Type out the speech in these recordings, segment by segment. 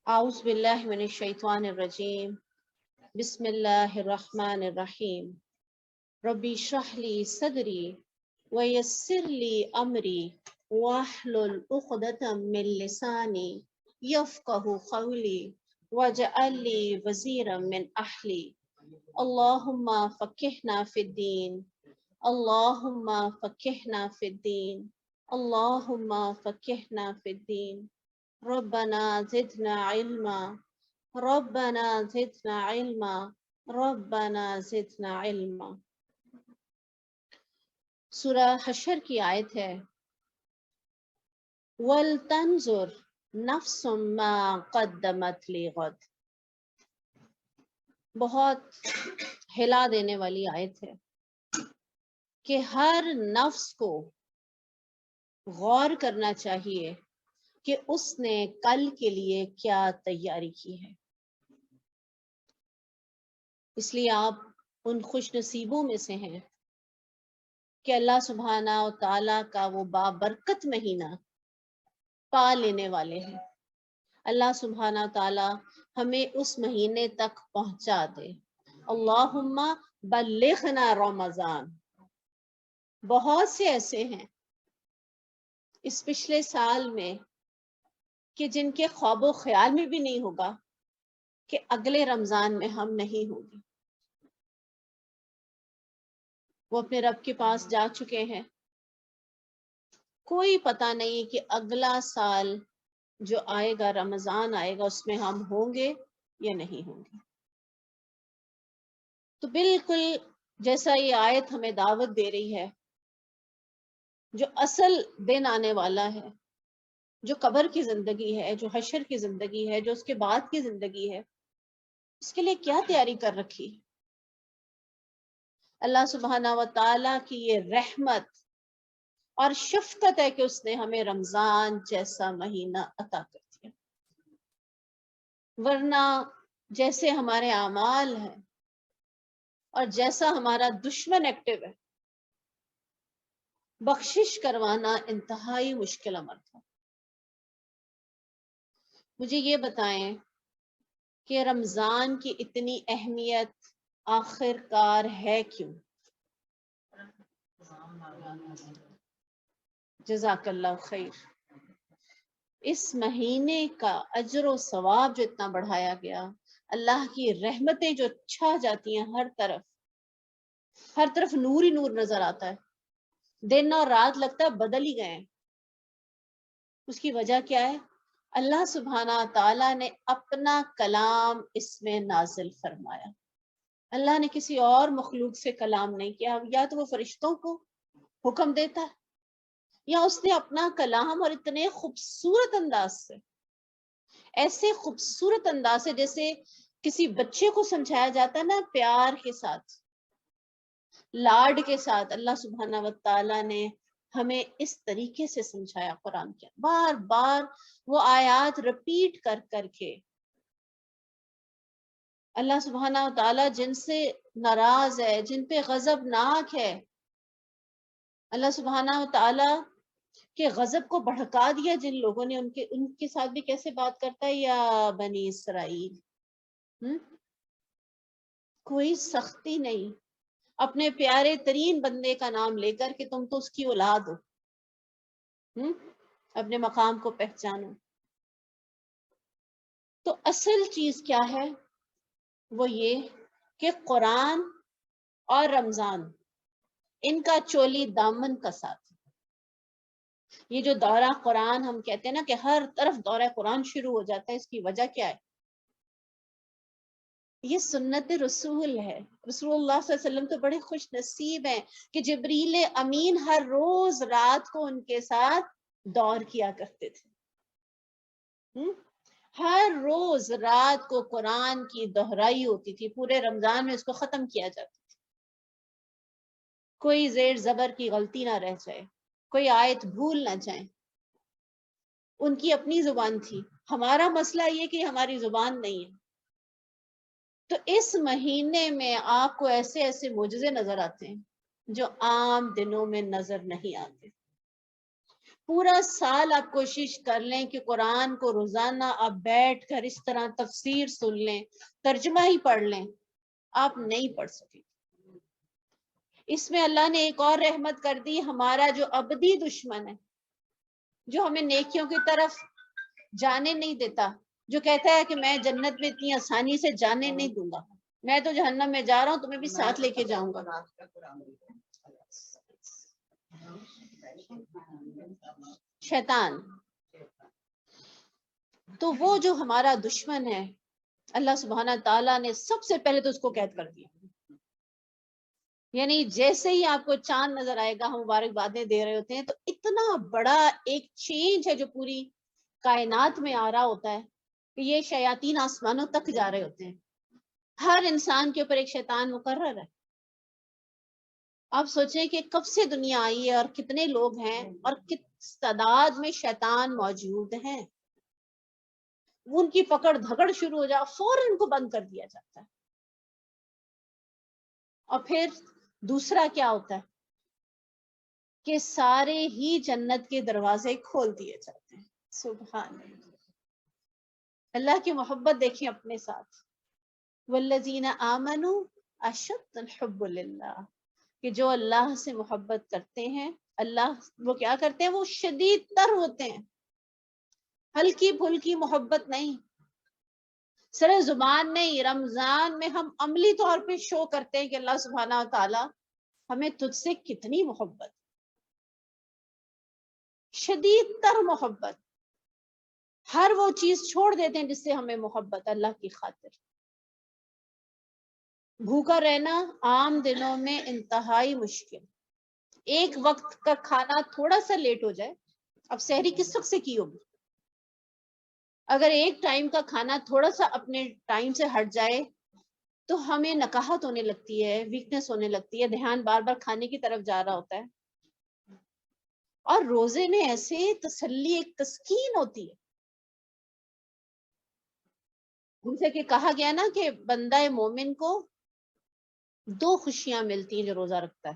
اعوذ باللہ من الشیطان الرجیم بسم اللہ الرحمن الرحیم ربی اشرح لی صدری ویسر لی امری واحلل عقدۃ من لسانی یفقہوا قولی واجعل لی وزیرا من اہلی اللہم فقہنا فی الدین اللہم فقہنا فی الدین اللہم فقہنا فی الدین ربنا زدنا علما ربنا زدنا علما ربنا زدنا علما۔ سورہ حشر کی آیت ہے وَلْتَنْظُرْ نَفْسٌ مَا قَدَّمَتْ لِغَدٍ، بہت ہلا دینے والی آیت ہے کہ ہر نفس کو غور کرنا چاہیے کہ اس نے کل کے لیے کیا تیاری کی ہے۔ اس لیے آپ ان خوش نصیبوں میں سے ہیں کہ اللہ سبحانہ و تعالیٰ کا وہ بابرکت مہینہ پا لینے والے ہیں۔ اللہ سبحانہ و تعالیٰ ہمیں اس مہینے تک پہنچا دے۔ اللہم بلغنا رمضان۔ بہت سے ایسے ہیں اس پچھلے سال میں کہ جن کے خواب و خیال میں بھی نہیں ہوگا کہ اگلے رمضان میں ہم نہیں ہوں گے۔ وہ اپنے رب کے پاس جا چکے ہیں، کوئی پتہ نہیں کہ اگلا سال جو آئے گا، رمضان آئے گا، اس میں ہم ہوں گے یا نہیں ہوں گے۔ تو بالکل جیسا یہ آیت ہمیں دعوت دے رہی ہے، جو اصل دن آنے والا ہے، جو قبر کی زندگی ہے، جو حشر کی زندگی ہے، جو اس کے بعد کی زندگی ہے، اس کے لیے کیا تیاری کر رکھی؟ اللہ سبحانہ و تعالیٰ کی یہ رحمت اور شفقت ہے کہ اس نے ہمیں رمضان جیسا مہینہ عطا کر دیا، ورنہ جیسے ہمارے اعمال ہیں اور جیسا ہمارا دشمن ایکٹیو ہے، بخشش کروانا انتہائی مشکل امر تھا۔ مجھے یہ بتائیں کہ رمضان کی اتنی اہمیت آخر کار ہے کیوں؟ جزاک اللہ خیر۔ اس مہینے کا اجر و ثواب جو اتنا بڑھایا گیا، اللہ کی رحمتیں جو چھا جاتی ہیں ہر طرف نور ہی نور نظر آتا ہے، دن اور رات لگتا ہے بدل ہی گئے ہیں۔ اس کی وجہ کیا ہے؟ اللہ سبحانہ تعالیٰ نے اپنا کلام اس میں نازل فرمایا۔ اللہ نے کسی اور مخلوق سے کلام نہیں کیا، یا تو وہ فرشتوں کو حکم دیتا ہے یا اس نے اپنا کلام اور اتنے خوبصورت انداز سے، ایسے خوبصورت انداز سے جیسے کسی بچے کو سمجھایا جاتا ہے نا، پیار کے ساتھ، لاڈ کے ساتھ، اللہ سبحانہ و تعالیٰ نے ہمیں اس طریقے سے سمجھایا قرآن کے بار بار وہ آیات رپیٹ کر کر کے۔ اللہ سبحانہ و تعالیٰ جن سے ناراض ہے، جن پہ غضبناک ہے، اللہ سبحانہ و تعالیٰ کے غضب کو بھڑکا دیا جن لوگوں نے، ان کے ساتھ بھی کیسے بات کرتا ہے، یا بنی اسرائیل، کوئی سختی نہیں، اپنے پیارے ترین بندے کا نام لے کر کہ تم تو اس کی اولاد ہو، اپنے مقام کو پہچانو۔ تو اصل چیز کیا ہے؟ وہ یہ کہ قرآن اور رمضان، ان کا چولی دامن کا ساتھ۔ یہ جو دورہ قرآن ہم کہتے ہیں نا کہ ہر طرف دورہ قرآن شروع ہو جاتا ہے، اس کی وجہ کیا ہے؟ یہ سنت رسول ہے۔ رسول اللہ صلی اللہ علیہ وسلم تو بڑے خوش نصیب ہیں کہ جبریل امین ہر روز رات کو ان کے ساتھ دور کیا کرتے تھے۔ ہر روز رات کو قرآن کی دہرائی ہوتی تھی، پورے رمضان میں اس کو ختم کیا جاتا تھا، کوئی زیر زبر کی غلطی نہ رہ جائے، کوئی آیت بھول نہ جائیں۔ ان کی اپنی زبان تھی، ہمارا مسئلہ یہ کہ ہماری زبان نہیں ہے۔ تو اس مہینے میں آپ کو ایسے ایسے معجزے نظر آتے ہیں جو عام دنوں میں نظر نہیں آتے۔ پورا سال آپ کوشش کر لیں کہ قرآن کو روزانہ آپ بیٹھ کر اس طرح تفسیر سن لیں، ترجمہ ہی پڑھ لیں، آپ نہیں پڑھ سکیں۔ اس میں اللہ نے ایک اور رحمت کر دی، ہمارا جو ابدی دشمن ہے، جو ہمیں نیکیوں کی طرف جانے نہیں دیتا، جو کہتا ہے کہ میں جنت میں اتنی آسانی سے جانے نہیں دوں گا، میں تو جہنم میں جا رہا ہوں، تمہیں بھی ساتھ لے کے جاؤں گا، شیطان۔ تو وہ جو ہمارا دشمن ہے، اللہ سبحانہ تعالیٰ نے سب سے پہلے تو اس کو قید کر دیا۔ یعنی جیسے ہی آپ کو چاند نظر آئے گا، ہم مبارکبادیں دے رہے ہوتے ہیں، تو اتنا بڑا ایک چینج ہے جو پوری کائنات میں آ رہا ہوتا ہے کہ یہ شیاطین آسمانوں تک جا رہے ہوتے ہیں، ہر انسان کے اوپر ایک شیطان مقرر ہے۔ آپ سوچیں کہ کب سے دنیا آئی ہے اور کتنے لوگ ہیں اور کس تعداد میں شیطان موجود ہیں، ان کی پکڑ دھکڑ شروع ہو جائے فوراً ان کو بند کر دیا جاتا ہے۔ اور پھر دوسرا کیا ہوتا ہے کہ سارے ہی جنت کے دروازے کھول دیے جاتے ہیں۔ سبحان اللہ، اللہ کی محبت دیکھیں اپنے ساتھ، والذین آمنوا اشد حب للہ، کہ جو اللہ سے محبت کرتے ہیں، اللہ وہ کیا کرتے ہیں، وہ شدید تر ہوتے ہیں، ہلکی پھلکی محبت نہیں، سر زبان نہیں۔ رمضان میں ہم عملی طور پہ شو کرتے ہیں کہ اللہ سبحانہ تعالی ہمیں تجھ سے کتنی محبت، شدید تر محبت، ہر وہ چیز چھوڑ دیتے ہیں جس سے ہمیں محبت، اللہ کی خاطر۔ بھوکا رہنا عام دنوں میں انتہائی مشکل، ایک وقت کا کھانا تھوڑا سا لیٹ ہو جائے، اب سحری کس وقت سے کی ہوگی، اگر ایک ٹائم کا کھانا تھوڑا سا اپنے ٹائم سے ہٹ جائے تو ہمیں نکاہت ہونے لگتی ہے، ویکنس ہونے لگتی ہے، دھیان بار بار کھانے کی طرف جا رہا ہوتا ہے۔ اور روزے میں ایسے تسلی، ایک تسکین ہوتی ہے، جیسے کہ کہا گیا نا کہ بندہ مومن کو دو خوشیاں ملتی ہیں جو روزہ رکھتا ہے۔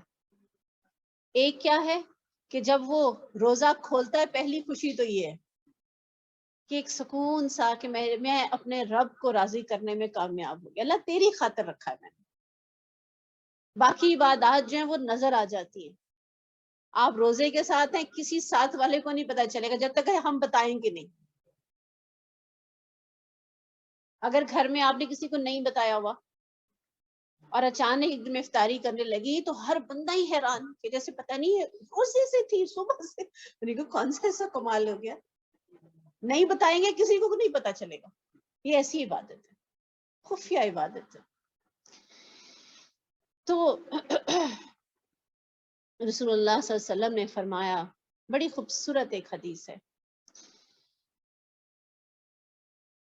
ایک کیا ہے کہ جب وہ روزہ کھولتا ہے، پہلی خوشی تو یہ ہے کہ ایک سکون سا کہ میں اپنے رب کو راضی کرنے میں کامیاب ہو گیا، اللہ تیری خاطر رکھا ہے میں نے، باقی عبادات جو ہیں وہ نظر آ جاتی ہیں۔ آپ روزے کے ساتھ ہیں، کسی ساتھ والے کو نہیں پتا چلے گا جب تک کہ ہم بتائیں گے نہیں۔ اگر گھر میں آپ نے کسی کو نہیں بتایا ہوا اور اچانک ایک دن افطاری کرنے لگی تو ہر بندہ ہی حیران کہ جیسے پتہ نہیں روزے سے تھی صبح سے، میں نے کہا کون سا ایسا کمال ہو گیا، نہیں بتائیں گے کسی کو نہیں پتا چلے گا۔ یہ ایسی عبادت ہے، خفیہ عبادت ہے۔ تو رسول اللہ صلی اللہ علیہ وسلم نے فرمایا، بڑی خوبصورت ایک حدیث ہے،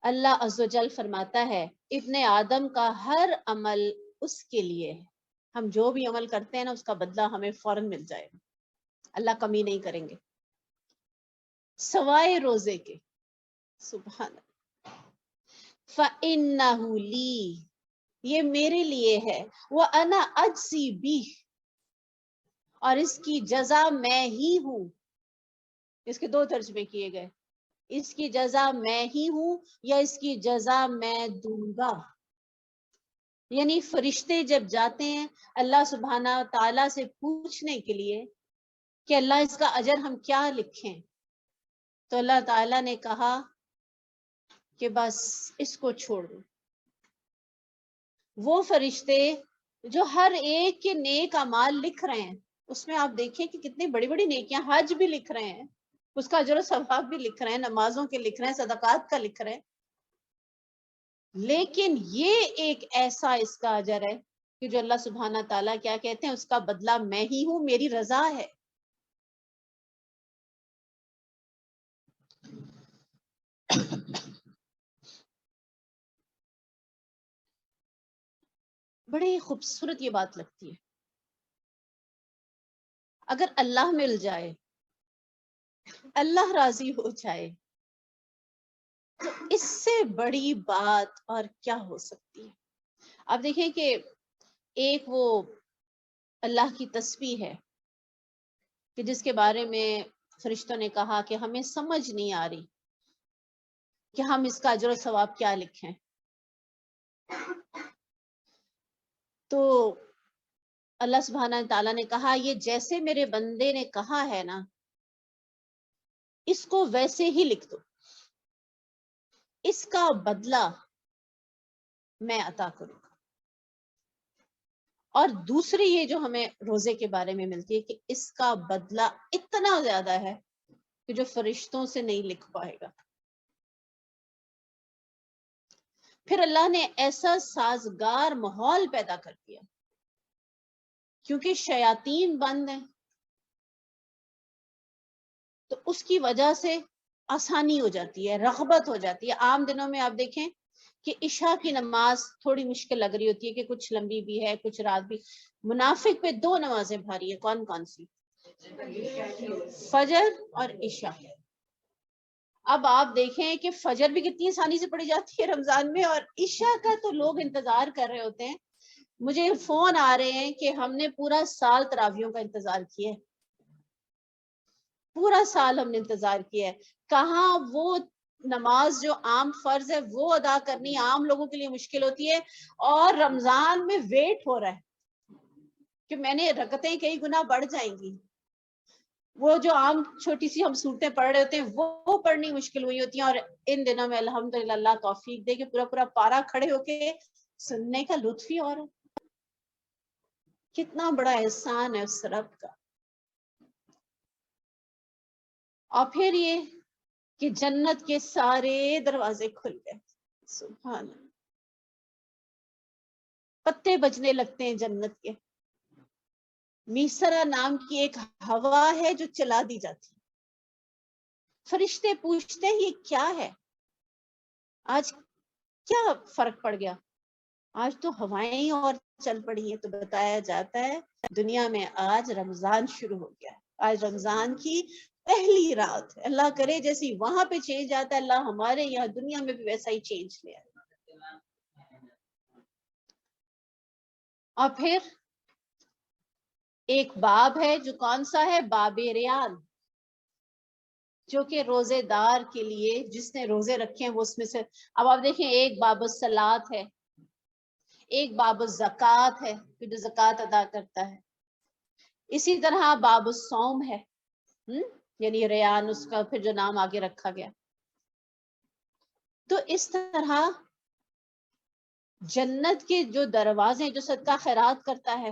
اللہ عز و جل فرماتا ہے ابن آدم کا ہر عمل اس کے لیے ہے، ہم جو بھی عمل کرتے ہیں نا اس کا بدلہ ہمیں فوراً مل جائے گا، اللہ کمی نہیں کریں گے سوائے روزے کے۔ سبحان اللہ، فَإِنَّهُ لِي، یہ میرے لیے ہے، وَأَنَا أَجْزِي بِهِ، اور اس کی جزا میں ہی ہوں۔ اس کے دو ترجمے کیے گئے، اس کی جزا میں ہی ہوں یا اس کی جزا میں دوں گا۔ یعنی فرشتے جب جاتے ہیں اللہ سبحانہ تعالیٰ سے پوچھنے کے لیے کہ اللہ اس کا اجر ہم کیا لکھیں، تو اللہ تعالیٰ نے کہا کہ بس اس کو چھوڑ دو۔ وہ فرشتے جو ہر ایک کے نیک اعمال لکھ رہے ہیں، اس میں آپ دیکھیں کہ کتنی بڑی بڑی نیکیاں، حج بھی لکھ رہے ہیں، اس کا اجر و ثواب بھی لکھ رہے ہیں، نمازوں کے لکھ رہے ہیں، صدقات کا لکھ رہے ہیں، لیکن یہ ایک ایسا اس کا اجر ہے کہ جو اللہ سبحانہ تعالیٰ کیا کہتے ہیں، اس کا بدلہ میں ہی ہوں، میری رضا ہے۔ بڑی خوبصورت یہ بات لگتی ہے، اگر اللہ مل جائے، اللہ راضی ہو جائے، تو اس سے بڑی بات اور کیا ہو سکتی ہے۔ آپ دیکھیں کہ ایک وہ اللہ کی تسبیح ہے کہ جس کے بارے میں فرشتوں نے کہا کہ ہمیں سمجھ نہیں آ رہی کہ ہم اس کا اجر و ثواب کیا لکھیں. تو اللہ سبحانہ تعالیٰ نے کہا یہ جیسے میرے بندے نے کہا ہے نا اس کو ویسے ہی لکھ دو، اس کا بدلہ میں عطا کروں گا. اور دوسری یہ جو ہمیں روزے کے بارے میں ملتی ہے کہ اس کا بدلہ اتنا زیادہ ہے کہ جو فرشتوں سے نہیں لکھ پائے گا. پھر اللہ نے ایسا سازگار ماحول پیدا کر دیا کیونکہ شیاطین بند ہیں تو اس کی وجہ سے آسانی ہو جاتی ہے، رغبت ہو جاتی ہے. عام دنوں میں آپ دیکھیں کہ عشاء کی نماز تھوڑی مشکل لگ رہی ہوتی ہے کہ کچھ لمبی بھی ہے کچھ رات بھی. منافق پہ 2 نمازیں بھاری ہے، کون کون سی؟ فجر اور عشاء. اب آپ دیکھیں کہ فجر بھی کتنی آسانی سے پڑھی جاتی ہے رمضان میں، اور عشاء کا تو لوگ انتظار کر رہے ہوتے ہیں. مجھے فون آ رہے ہیں کہ ہم نے پورا سال تراویحوں کا انتظار کیا ہے، پورا سال ہم نے انتظار کیا ہے. کہاں وہ نماز جو عام فرض ہے وہ ادا کرنی عام لوگوں کے لیے مشکل ہوتی ہے، اور رمضان میں ویٹ ہو رہا ہے کہ میں نے رکعتیں کئی گنا بڑھ جائیں گی. وہ جو عام چھوٹی سی ہم صورتیں پڑھ رہے ہوتے ہیں وہ پڑھنی مشکل ہوئی ہوتی ہیں. اور ان دنوں میں الحمدللہ اللہ توفیق دے کہ پورا پورا پارا کھڑے ہو کے سننے کا لطف ہی اور ہے. کتنا بڑا احسان ہے اس رب کا. اور پھر یہ کہ جنت کے سارے دروازے کھل گئے. سبحان اللہ. پتے بجنے لگتے ہیں جنت کے. میسرا نام کی ایک ہوا ہے جو چلا دی جاتی. فرشتے پوچھتے ہیں یہ کیا ہے؟ آج کیا فرق پڑ گیا؟ آج تو ہوائیں اور چل پڑی ہیں. تو بتایا جاتا ہے دنیا میں آج رمضان شروع ہو گیا. آج رمضان کی پہلی رات ہے. اللہ کرے جیسی وہاں پہ چینج آتا ہے اللہ ہمارے یہاں دنیا میں بھی ویسا ہی چینج لے آئے. اور پھر ایک باب ہے جو کون سا ہے؟ باب ریان، جو کہ روزے دار کے لیے جس نے روزے رکھے ہیں وہ اس میں سے. اب آپ دیکھیں ایک باب الصلاۃ ہے، ایک باب الزکوٰۃ ہے کہ جو زکوٰۃ ادا کرتا ہے. اسی طرح باب الصوم ہے، یعنی ریان اس کا پھر جو نام آگے رکھا گیا. تو اس طرح جنت کے جو دروازے ہیں، جو صدقہ خیرات کرتا ہے،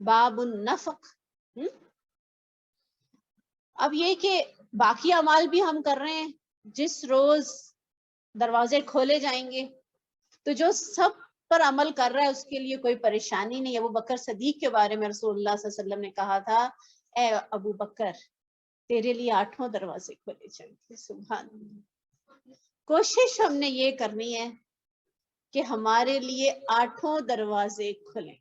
باب النفق. اب یہ کہ باقی اعمال بھی ہم کر رہے ہیں، جس روز دروازے کھولے جائیں گے تو جو سب پر عمل کر رہا ہے اس کے لیے کوئی پریشانی نہیں ہے. ابو بکر صدیق کے بارے میں رسول اللہ صلی اللہ علیہ وسلم نے کہا تھا اے ابو بکر تیرے لیے 8 دروازے کھولے جائیں گے. سبحان اللہ. کوشش ہم نے یہ کرنی ہے کہ ہمارے لیے 8 دروازے کھلیں.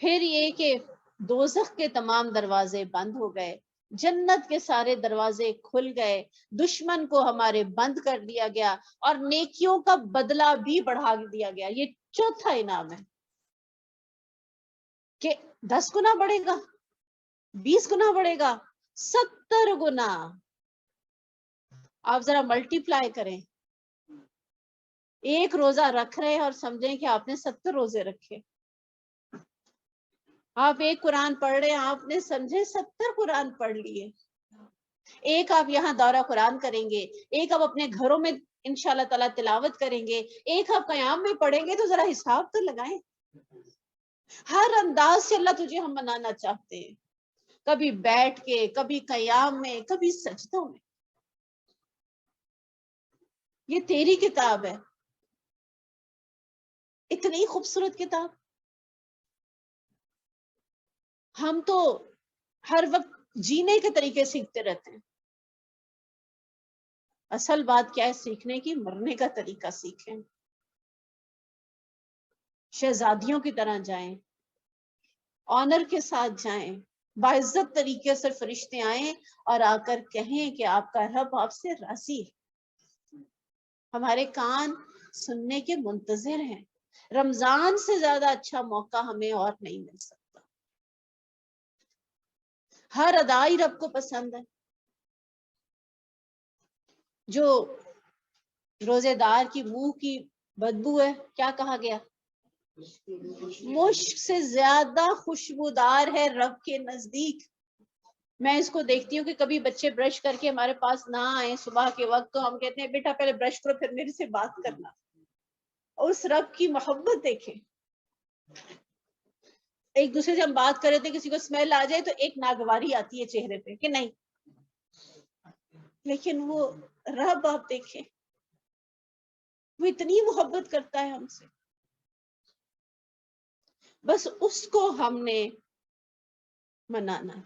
پھر یہ کہ دوزخ کے تمام دروازے بند ہو گئے، جنت کے سارے دروازے کھل گئے، دشمن کو ہمارے بند کر دیا گیا، اور نیکیوں کا بدلہ بھی بڑھا دیا گیا. یہ چوتھا انعام ہے کہ 10 گنا بڑھے گا، 20 گنا بڑھے گا، 70 گنا. آپ ذرا ملٹی پلائی کریں. ایک روزہ رکھ رہے اور سمجھیں کہ آپ نے 70 روزے رکھے. آپ ایک قرآن پڑھ رہے ہیں، آپ نے سمجھے 70 قرآن پڑھ لیے. ایک آپ یہاں دورہ قرآن کریں گے، ایک آپ اپنے گھروں میں انشاءاللہ تعالیٰ تلاوت کریں گے، ایک آپ قیام میں پڑھیں گے. تو ذرا حساب تو لگائیں. ہر انداز سے اللہ تجھے ہم منانا چاہتے ہیں، کبھی بیٹھ کے، کبھی قیام میں، کبھی سجدوں میں. یہ تیری کتاب ہے، اتنی خوبصورت کتاب. ہم تو ہر وقت جینے کے طریقے سیکھتے رہتے ہیں. اصل بات کیا ہے سیکھنے کی؟ مرنے کا طریقہ سیکھیں. شہزادیوں کی طرح جائیں، آنر کے ساتھ جائیں، باعزت طریقے سے فرشتے آئیں اور آ کر کہیں کہ آپ کا رب آپ سے راضی ہے. ہمارے کان سننے کے منتظر ہیں. رمضان سے زیادہ اچھا موقع ہمیں اور نہیں مل سکتا. ہر ادائی رب کو پسند ہے. جو روزے دار کی منہ کی بدبو ہے کیا کہا گیا؟ مشک سے زیادہ خوشبودار ہے رب کے نزدیک. میں اس کو دیکھتی ہوں کہ کبھی بچے برش کر کے ہمارے پاس نہ آئے صبح کے وقت تو ہم کہتے ہیں بیٹا پہلے برش کرو پھر میرے سے بات کرنا. اور اس رب کی محبت دیکھیں. ایک دوسرے سے ہم بات کر رہے تھے کسی کو اسمیل آ جائے تو ایک ناگواری آتی ہے چہرے پہ کہ نہیں, لیکن وہ رب آپ دیکھیں وہ اتنی محبت کرتا ہے ہم سے. بس اس کو ہم نے منانا ہے.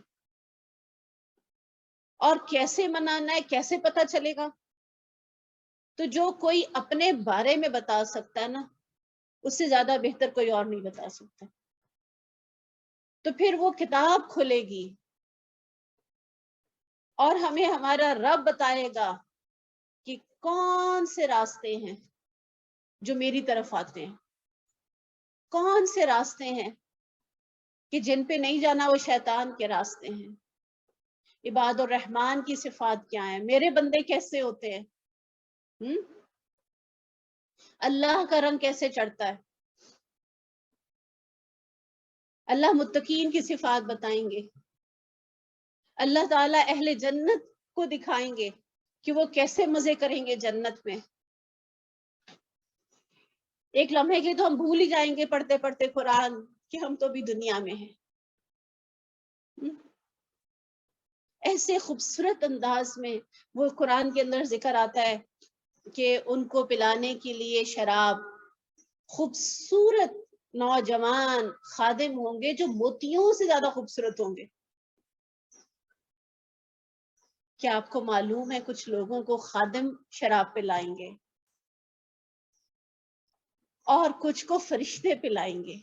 اور کیسے منانا ہے, کیسے پتا چلے گا؟ تو جو کوئی اپنے بارے میں بتا سکتا ہے نا اس سے زیادہ بہتر کوئی اور نہیں بتا سکتا. تو پھر وہ کتاب کھلے گی اور ہمیں ہمارا رب بتائے گا کہ کون سے راستے ہیں جو میری طرف آتے ہیں, کون سے راستے ہیں کہ جن پہ نہیں جانا وہ شیطان کے راستے ہیں. عباد الرحمن کی صفات کیا ہیں, میرے بندے کیسے ہوتے ہیں, اللہ کا رنگ کیسے چڑھتا ہے. اللہ متقین کی صفات بتائیں گے. اللہ تعالیٰ اہل جنت کو دکھائیں گے کہ وہ کیسے مزے کریں گے جنت میں. ایک لمحے کے تو ہم بھول ہی جائیں گے پڑھتے پڑھتے قرآن کہ ہم تو بھی دنیا میں ہیں. ایسے خوبصورت انداز میں وہ قرآن کے اندر ذکر آتا ہے کہ ان کو پلانے کے لیے شراب خوبصورت نوجوان خادم ہوں گے جو موتیوں سے زیادہ خوبصورت ہوں گے. کیا آپ کو معلوم ہے کچھ لوگوں کو خادم شراب پلائیں گے اور کچھ کو فرشتے پلائیں گے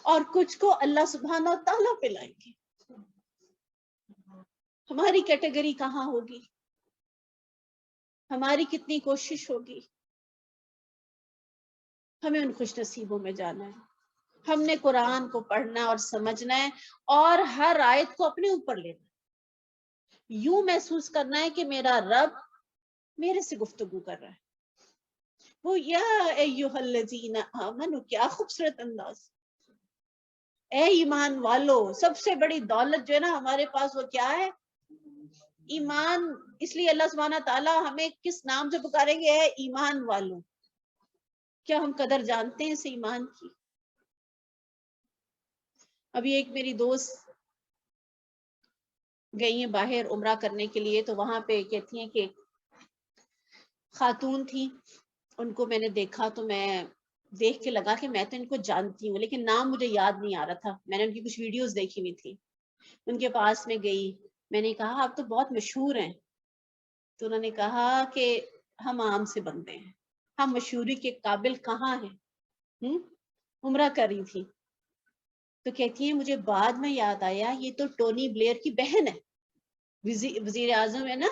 اور کچھ کو اللہ سبحانہ و تعالیٰ پلائیں گے. ہماری کیٹیگری کہاں ہوگی؟ ہماری کتنی کوشش ہوگی؟ ہمیں ان خوش نصیبوں میں جانا ہے. ہم نے قرآن کو پڑھنا اور سمجھنا ہے اور ہر آیت کو اپنے اوپر لینا ہے. یوں محسوس کرنا ہے کہ میرا رب میرے سے گفتگو کر رہا ہے. وہ یا ایہا الذین آمنو, کیا خوبصورت انداز. اے ایمان والو, سب سے بڑی دولت جو ہے نا ہمارے پاس وہ کیا ہے؟ ایمان. اس لیے اللہ سبحانہ تعالیٰ ہمیں کس نام سے پکاریں گے؟ اے ایمان والو. کیا ہم قدر جانتے ہیں اس ایمان کی؟ ابھی ایک میری دوست گئی ہیں باہر عمرہ کرنے کے لیے تو وہاں پہ کہتی ہیں کہ خاتون تھی, ان کو میں نے دیکھا تو میں دیکھ کے لگا کہ میں تو ان کو جانتی ہوں لیکن نام مجھے یاد نہیں آ رہا تھا. میں نے ان کی کچھ ویڈیوز دیکھی ہوئی تھی. ان کے پاس میں گئی, میں نے کہا آپ تو بہت مشہور ہیں. تو انہوں نے کہا کہ ہم عام سے بندے ہیں, ہم مشہوری کے قابل کہاں ہیں. عمرہ کر رہی تھی تو کہتی ہیں مجھے بعد میں یاد آیا یہ تو ٹونی بلیئر کی بہن ہے, وزیر اعظم ہے نا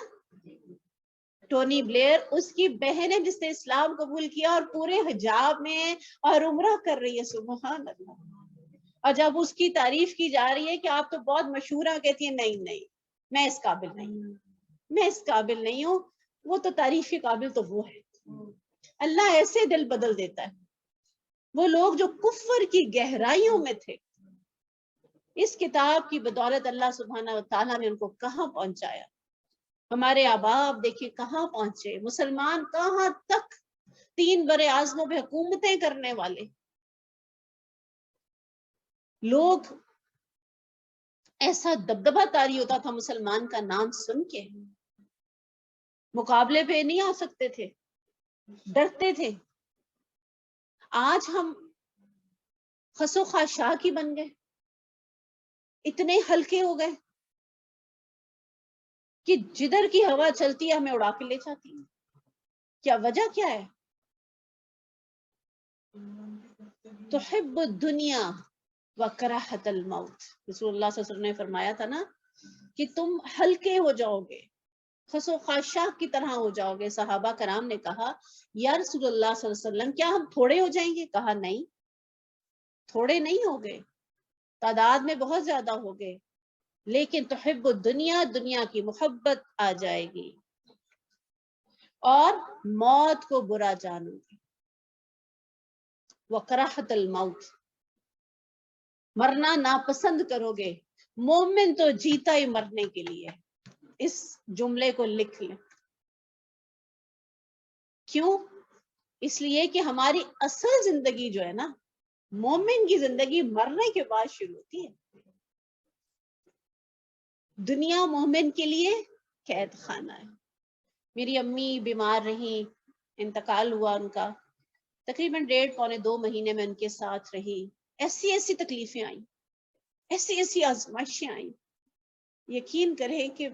ٹونی بلیئر, اس کی بہن ہے جس نے اسلام قبول کیا اور پورے حجاب میں اور عمرہ کر رہی ہے. سبحان اللہ. اور جب اس کی تعریف کی جا رہی ہے کہ آپ تو بہت مشہور ہیں, کہتی ہیں نہیں نہیں میں اس قابل نہیں ہوں, میں اس قابل نہیں ہوں. وہ تو تعریف کے قابل تو وہ ہے. اللہ ایسے دل بدل دیتا ہے. وہ لوگ جو کفر کی گہرائیوں میں تھے اس کتاب کی بدولت اللہ سبحانہ و تعالیٰ نے ان کو کہاں پہنچایا. ہمارے آباب دیکھیں کہاں پہنچے, مسلمان کہاں تک 3 بر اعظموں پہ حکومتیں کرنے والے لوگ. ایسا دبدبہ طاری ہوتا تھا مسلمان کا نام سن کے, مقابلے پہ نہیں آ سکتے تھے, ڈرتے تھے. آج ہم خسو خاشاک کی بن گئے, اتنے ہلکے ہو گئے کہ جدھر کی ہوا چلتی ہے ہمیں اڑا کے لے جاتی ہے. کیا وجہ کیا ہے؟ تحب الدنیا وکراہت الموت. رسول اللہ صلی اللہ علیہ وسلم نے فرمایا تھا نا کہ تم ہلکے ہو جاؤ گے, خسو خاشاک کی طرح ہو جاؤ گے. صحابہ کرام نے کہا یا رسول اللہ صلی اللہ علیہ وسلم کیا ہم تھوڑے ہو جائیں گے؟ کہا نہیں, تھوڑے نہیں ہو گئے, تعداد میں بہت زیادہ ہو گئے. لیکن تحب الدنیا، دنیا کی محبت آ جائے گی، اور موت کو برا جانو گی، وکراہت الموت، مرنا ناپسند کرو گے۔ مومن تو جیتا ہی مرنے کے لیے، اس جملے کو لکھ لیں۔ کیوں؟ اس لیے کہ ہماری اصل زندگی جو ہے نا، مومن کی زندگی مرنے کے بعد شروع ہوتی ہے۔ دنیا مومن کے لیے قید خانہ ہے۔ میری امی بیمار رہیں، انتقال ہوا ان کا، تقریباً 1.5-2 مہینے میں ان کے ساتھ رہی۔ ایسی ایسی تکلیفیں آئیں، ایسی ایسی آزمائشیں آئیں، یقین کریں کہ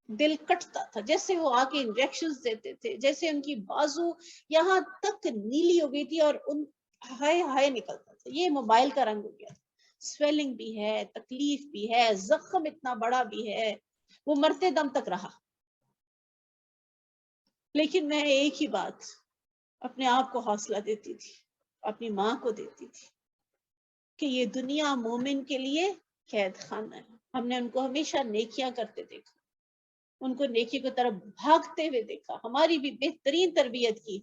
دل کٹتا تھا۔ جیسے وہ آ کے انجیکشنز دیتے تھے، جیسے ان کی بازو یہاں تک نیلی ہو گئی تھی اور ان ہائے ہائے نکلتا تھا۔ یہ موبائل کا رنگ ہو گیا تھا، سویلنگ بھی ہے، تکلیف بھی ہے، زخم اتنا بڑا بھی ہے۔ وہ مرتے دم تک رہا، لیکن میں ایک ہی بات اپنے آپ کو حوصلہ دیتی تھی، اپنی ماں کو دیتی تھی، کہ یہ دنیا مومن کے لیے قید خانہ ہے۔ ہم نے ان کو ہمیشہ نیکیاں کرتے دیکھا، ان کو نیکی کی طرف بھاگتے ہوئے دیکھا، ہماری بھی بہترین تربیت کی،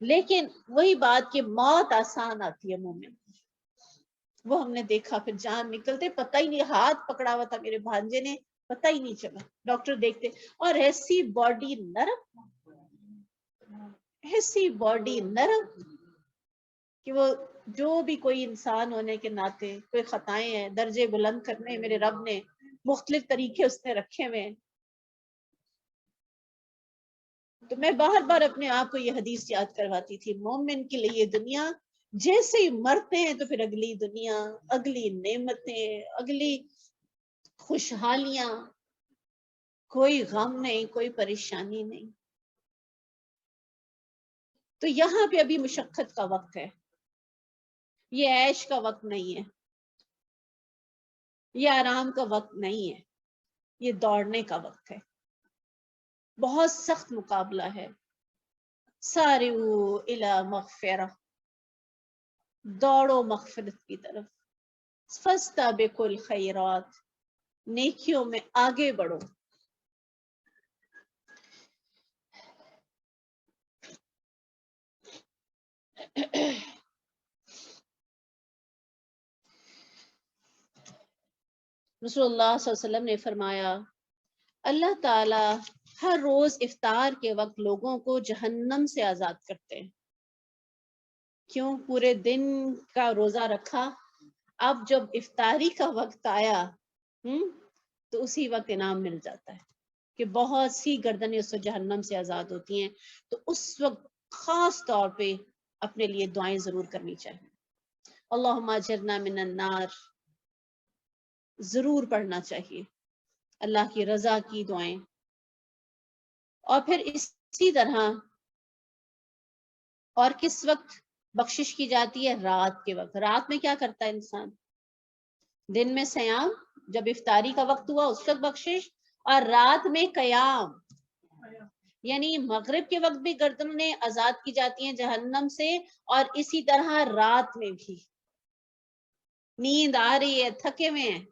لیکن وہی بات کہ موت آسان آتی ہے مومن، وہ ہم نے دیکھا۔ پھر جان نکلتے پتہ ہی نہیں، ہاتھ پکڑا ہوا تھا میرے بھانجے نے، پتہ ہی نہیں چلا، ڈاکٹر دیکھتے، اور ایسی باڈی نرم، ایسی باڈی نرم کہ وہ جو بھی کوئی انسان ہونے کے ناطے کوئی خطائیں ہیں، درجے بلند کرنے میرے رب نے مختلف طریقے اس نے رکھے ہوئے ہیں۔ تو میں بار بار اپنے آپ کو یہ حدیث یاد کرواتی تھی، مومن کے لیے دنیا جیسے ہی مرتے ہیں تو پھر اگلی دنیا، اگلی نعمتیں، اگلی خوشحالیاں، کوئی غم نہیں، کوئی پریشانی نہیں۔ تو یہاں پہ ابھی مشقت کا وقت ہے، یہ عیش کا وقت نہیں ہے، یہ آرام کا وقت نہیں ہے، یہ دوڑنے کا وقت ہے۔ بہت سخت مقابلہ ہے۔ سارعوا الی مغفرہ، دوڑو مغفرت کی طرف، فاستبقوا الخیرات، نیکیوں میں آگے بڑھو۔ رسول اللہ صلی اللہ علیہ وسلم نے فرمایا، اللہ تعالی ہر روز افطار کے وقت لوگوں کو جہنم سے آزاد کرتے ہیں۔ کیوں؟ پورے دن کا روزہ رکھا، اب جب افطاری کا وقت آیا تو اسی وقت انعام مل جاتا ہے کہ بہت سی گردنیں اس وقت جہنم سے آزاد ہوتی ہیں۔ تو اس وقت خاص طور پہ اپنے لیے دعائیں ضرور کرنی چاہیے۔ اللہم اجرنا من النار ضرور پڑھنا چاہیے، اللہ کی رضا کی دعائیں۔ اور پھر اسی طرح اور کس وقت بخشش کی جاتی ہے؟ رات کے وقت۔ رات میں کیا کرتا ہے انسان؟ دن میں سیام، جب افطاری کا وقت ہوا اس وقت بخشش، اور رات میں قیام، یعنی مغرب کے وقت بھی گردنیں آزاد کی جاتی ہیں جہنم سے، اور اسی طرح رات میں بھی۔ نیند آ رہی ہے، تھکے ہوئے ہیں،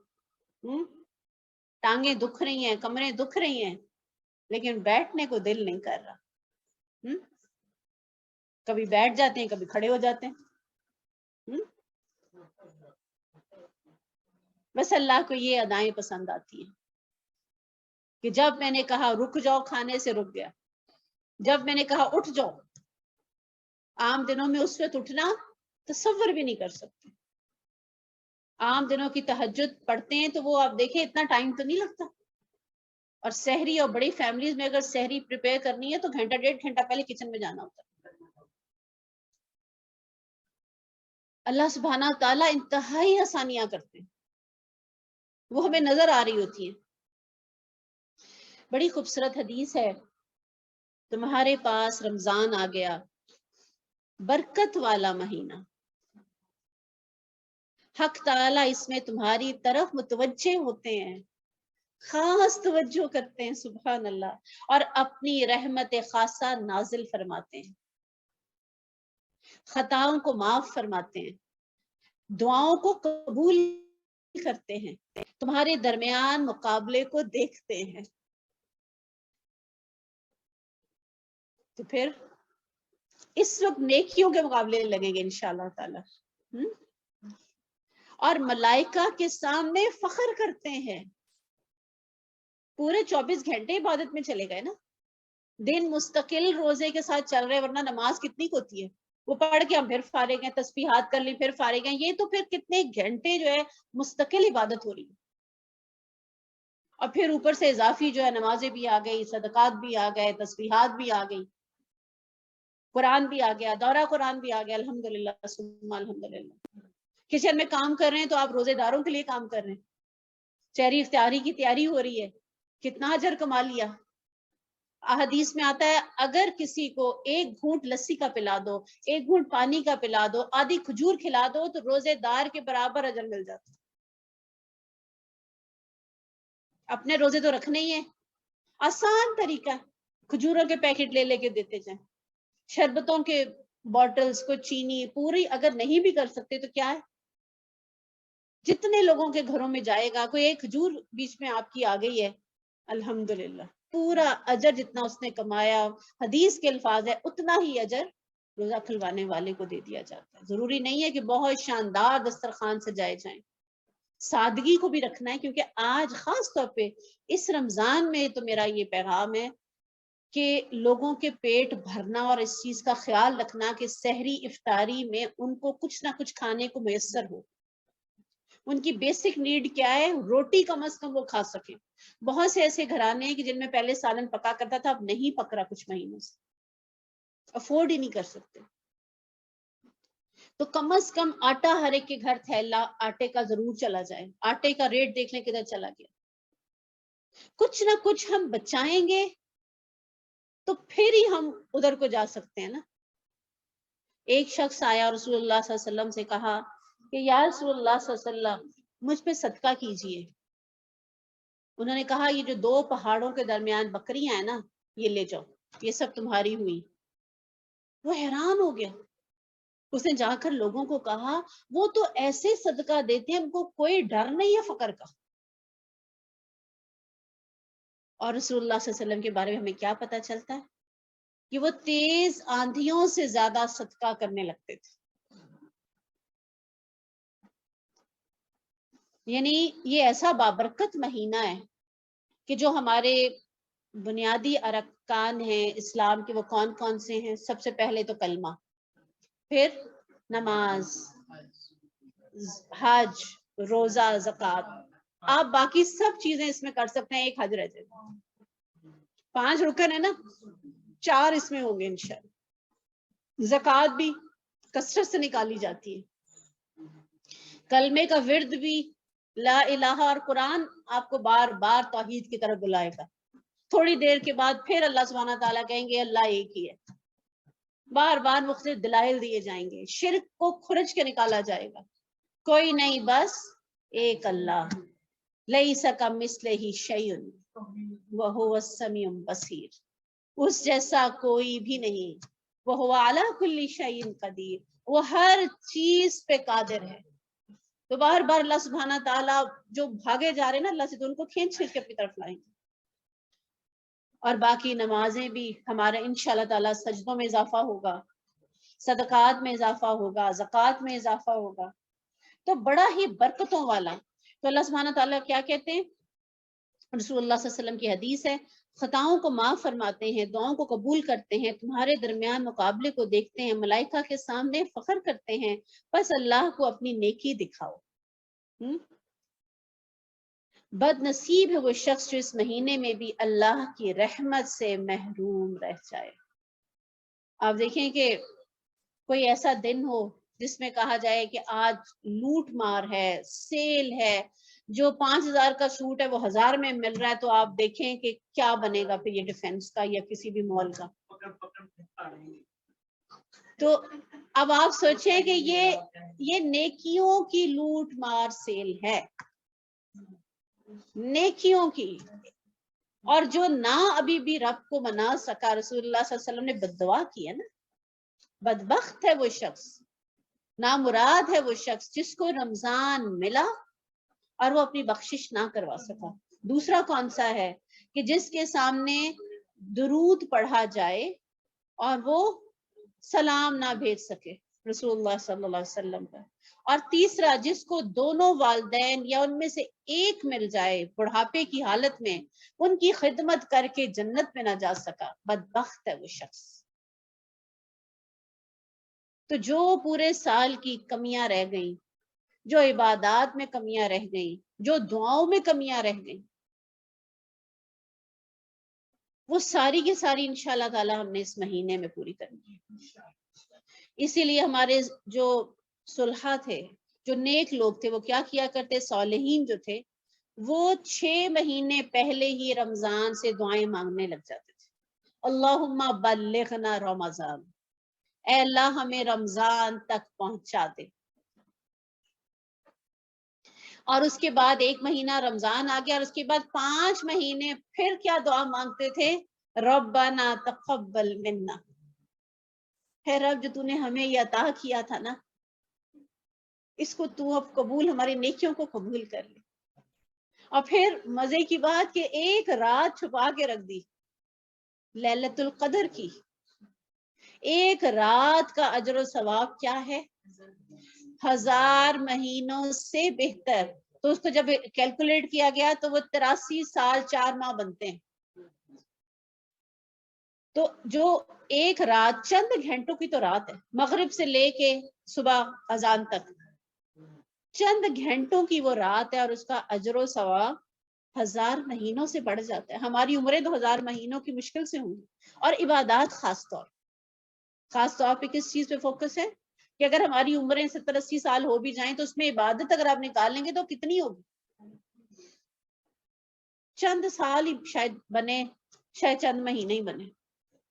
ٹانگیں دکھ رہی ہیں، کمریں دکھ رہی ہیں، لیکن بیٹھنے کو دل نہیں کر رہا، کبھی بیٹھ جاتے ہیں، کبھی کھڑے ہو جاتے ہیں۔ بس اللہ کو یہ ادائیں پسند آتی ہیں کہ جب میں نے کہا رک جاؤ کھانے سے رک گیا، جب میں نے کہا اٹھ جاؤ، عام دنوں میں اس وقت اٹھنا تصور بھی نہیں کر سکتے۔ عام دنوں کی تہجد پڑھتے ہیں تو وہ آپ دیکھیں اتنا ٹائم تو نہیں لگتا، اور سحری اور بڑی فیملیز میں اگر سحری پریپیئر کرنی ہے تو 1.5 گھنٹہ پہلے کچن میں جانا ہوتا ہے۔ اللہ سبحانہ تعالیٰ انتہائی آسانیاں کرتے ہیں، وہ ہمیں نظر آ رہی ہوتی ہیں۔ بڑی خوبصورت حدیث ہے، تمہارے پاس رمضان آ گیا، برکت والا مہینہ، حق تعالیٰ اس میں تمہاری طرف متوجہ ہوتے ہیں، خاص توجہ کرتے ہیں، سبحان اللہ، اور اپنی رحمت خاصہ نازل فرماتے ہیں، خطاؤں کو معاف فرماتے ہیں، دعاؤں کو قبول کرتے ہیں, تمہارے درمیان مقابلے کو دیکھتے ہیں. تو پھر اس وقت نیکیوں کے مقابلے لگیں گے انشاءاللہ تعالی, اور ملائکہ کے سامنے فخر کرتے ہیں. پورے 24 گھنٹے عبادت میں چلے گئے نا, دن مستقل روزے کے ساتھ چل رہے, ورنہ نماز کتنی ہوتی ہے, وہ پڑھ کے ہم پھر فارغ ہیں, تسبیحات کر لی پھر فارغ ہیں, یہ تو پھر کتنے گھنٹے جو ہے مستقل عبادت ہو رہی ہے. اور پھر اوپر سے اضافی جو ہے نمازیں بھی آ گئی, صدقات بھی آ گئے, تسبیحات بھی آ گئی, قرآن بھی آ گیا, دورہ قرآن بھی آ گیا, الحمدللہ ثم الحمدللہ. کچن میں کام کر رہے ہیں تو آپ روزے داروں کے لیے کام کر رہے ہیں, شہری افطاری کی تیاری ہو رہی ہے, کتنا اجر کما لیا. احادیث میں آتا ہے اگر کسی کو ایک گھونٹ لسی کا پلا دو, ایک گھونٹ پانی کا پلا دو, آدھی کھجور کھلا دو, تو روزے دار کے برابر اجر مل جاتا. اپنے روزے تو رکھنے ہی ہیں, آسان طریقہ, کھجوروں کے پیکٹ لے لے کے دیتے جائیں, شربتوں کے بوٹلز کو چینی پوری اگر نہیں بھی کر سکتے تو کیا ہے, جتنے لوگوں کے گھروں میں جائے گا, کوئی ایک کھجور بیچ میں آپ کی آ گئی ہے, الحمدللہ پورا اجر جتنا اس نے کمایا, حدیث کے الفاظ ہے اتنا ہی اجر روزہ کھلوانے والے کو دے دیا جاتا ہے. ضروری نہیں ہے کہ بہت شاندار دسترخوان سجائے جائیں, سادگی کو بھی رکھنا ہے, کیونکہ آج خاص طور پہ اس رمضان میں تو میرا یہ پیغام ہے کہ لوگوں کے پیٹ بھرنا اور اس چیز کا خیال رکھنا کہ سحری افطاری میں ان کو کچھ نہ کچھ کھانے کو میسر ہو. ان کی بیسک نیڈ کیا ہے, روٹی کم از کم وہ کھا سکیں. بہت سے ایسے گھرانے ہیں کہ جن میں پہلے سالن پکا کرتا تھا, اب نہیں پک رہا کچھ مہینوں سے, افورڈ ہی نہیں کر سکتے. تو کم از کم آٹا ہر ایک کے گھر تھیلا آٹے کا ضرور چلا جائے. آٹے کا ریٹ دیکھ لیں کدھر چلا گیا. کچھ نہ کچھ ہم بچائیں گے تو پھر ہی ہم ادھر کو جا سکتے ہیں نا. ایک شخص آیا رسول اللہ صلی اللہ علیہ وسلم سے کہا کہ یا رسول اللہ صلی اللہ علیہ وسلم مجھ پہ صدقہ کیجئے. انہوں نے کہا یہ جو 2 پہاڑوں کے درمیان بکریاں ہیں نا, یہ لے جاؤ, یہ سب تمہاری ہوئی. وہ حیران ہو گیا. اس نے جا کر لوگوں کو کہا وہ تو ایسے صدقہ دیتے ہیں, ان کو کوئی ڈر نہیں ہے فقر کا. اور رسول اللہ صلی اللہ علیہ وسلم کے بارے میں ہمیں کیا پتا چلتا ہے کہ وہ تیز آندھیوں سے زیادہ صدقہ کرنے لگتے تھے. یعنی یہ ایسا بابرکت مہینہ ہے کہ جو ہمارے بنیادی ارکان ہیں اسلام کے, وہ کون کون سے ہیں؟ سب سے پہلے تو کلمہ, پھر نماز, حج, روزہ, زکوٰۃ. آپ باقی سب چیزیں اس میں کر سکتے ہیں, ایک حج رہ جائے. 5 رکن ہے نا, 4 اس میں ہوں گے انشاءاللہ. زکوٰۃ بھی کثرت سے نکالی جاتی ہے, کلمے کا ورد بھی, لا الہ اور قرآن آپ کو بار بار توحید کی طرف بلائے گا. تھوڑی دیر کے بعد پھر اللہ سبحانہ تعالیٰ کہیں گے اللہ ایک ہی ہے. بار بار مختلف دلائل دیے جائیں گے, شرک کو کھرچ کے نکالا جائے گا, کوئی نہیں بس ایک اللہ, لیس کمثلہ شیء وہو السمیع البصیر, اس جیسا کوئی بھی نہیں, وہو علی کل شیء قدیر, وہ ہر چیز پہ قادر ہے. تو بار بار اللہ سبحانہ تعالیٰ جو بھاگے جا رہے ہیں نا اللہ سے, تو ان کو کھینچ کھینچ کے اپنی طرف لائیں گے. اور باقی نمازیں بھی ہمارا انشاءاللہ تعالیٰ سجدوں میں اضافہ ہوگا, صدقات میں اضافہ ہوگا, زکوٰۃ میں اضافہ ہوگا, تو بڑا ہی برکتوں والا. تو اللہ سبحانہ تعالیٰ کیا کہتے ہیں, رسول اللہ صلی اللہ علیہ وسلم کی حدیث ہے, خطاؤں کو معاف فرماتے ہیں, دعاؤں کو قبول کرتے ہیں, تمہارے درمیان مقابلے کو دیکھتے ہیں, ملائکہ کے سامنے فخر کرتے ہیں, بس اللہ کو اپنی نیکی دکھاؤ. بد نصیب ہے وہ شخص جو اس مہینے میں بھی اللہ کی رحمت سے محروم رہ جائے. آپ دیکھیں کہ کوئی ایسا دن ہو جس میں کہا جائے کہ آج لوٹ مار ہے, سیل ہے, جو 5,000 کا سوٹ ہے وہ 1,000 میں مل رہا ہے, تو آپ دیکھیں کہ کیا بنے گا پھر یہ ڈیفنس کا یا کسی بھی مال کا. تو اب آپ سوچیں کہ یہ نیکیوں کی لوٹ مار سیل ہے, نیکیوں کی. اور جو نہ ابھی بھی رب کو منا سکا, رسول اللہ صلی اللہ علیہ وسلم نے بددعا کی ہے نا, بدبخت ہے وہ شخص, نامراد ہے وہ شخص جس کو رمضان ملا اور وہ اپنی بخشش نہ کروا سکا۔ دوسرا کون سا ہے کہ جس کے سامنے درود پڑھا جائے اور وہ سلام نہ بھیج سکے رسول اللہ صلی اللہ علیہ وسلم کا۔ اور تیسرا جس کو دونوں والدین یا ان میں سے ایک مل جائے بڑھاپے کی حالت میں، ان کی خدمت کر کے جنت میں نہ جا سکا، بدبخت ہے وہ شخص۔ تو جو پورے سال کی کمیاں رہ گئیں، جو عبادات میں کمیاں رہ گئیں، جو دعاؤں میں کمیاں رہ گئیں، وہ ساری کی ساری انشاءاللہ تعالی ہم نے اس مہینے میں پوری کرنی ہے۔ اسی لیے ہمارے جو صلحاء تھے، جو نیک لوگ تھے، وہ کیا کیا کرتے، صالحین جو تھے، وہ 6 مہینے پہلے ہی رمضان سے دعائیں مانگنے لگ جاتے تھے۔ اللہم بلغنا رمضان، اے اللہ ہمیں رمضان تک پہنچا دے۔ اور اس کے بعد 1 مہینہ رمضان آ گیا، اور اس کے بعد 5 مہینے پھر کیا دعا مانگتے تھے، ربنا تقبل منا، ہے رب جو تو نے ہمیں یہ عطا کیا تھا نا، اس کو تو اب قبول، ہماری نیکیوں کو قبول کر لے۔ اور پھر مزے کی بات کہ ایک رات چھپا کے رکھ دی لیلۃ القدر کی۔ ایک رات کا اجر و ثواب کیا ہے، 1000 مہینوں سے بہتر۔ تو اس کو جب کیلکولیٹ کیا گیا تو وہ 83 سال 4 ماہ بنتے ہیں۔ تو جو ایک رات، چند گھنٹوں کی تو رات ہے، مغرب سے لے کے صبح اذان تک چند گھنٹوں کی وہ رات ہے، اور اس کا اجر و ثواب 1000 مہینوں سے بڑھ جاتا ہے۔ ہماری عمریں 2000 مہینوں کی مشکل سے ہوں گی۔ اور عبادات خاص طور پہ کس چیز پہ فوکس ہے کہ اگر ہماری عمریں 70-80 سال ہو بھی جائیں تو اس میں عبادت اگر آپ نکال لیں گے تو کتنی ہوگی؟ چند سال ہی شاید بنے، شاید چند مہینے ہی بنے۔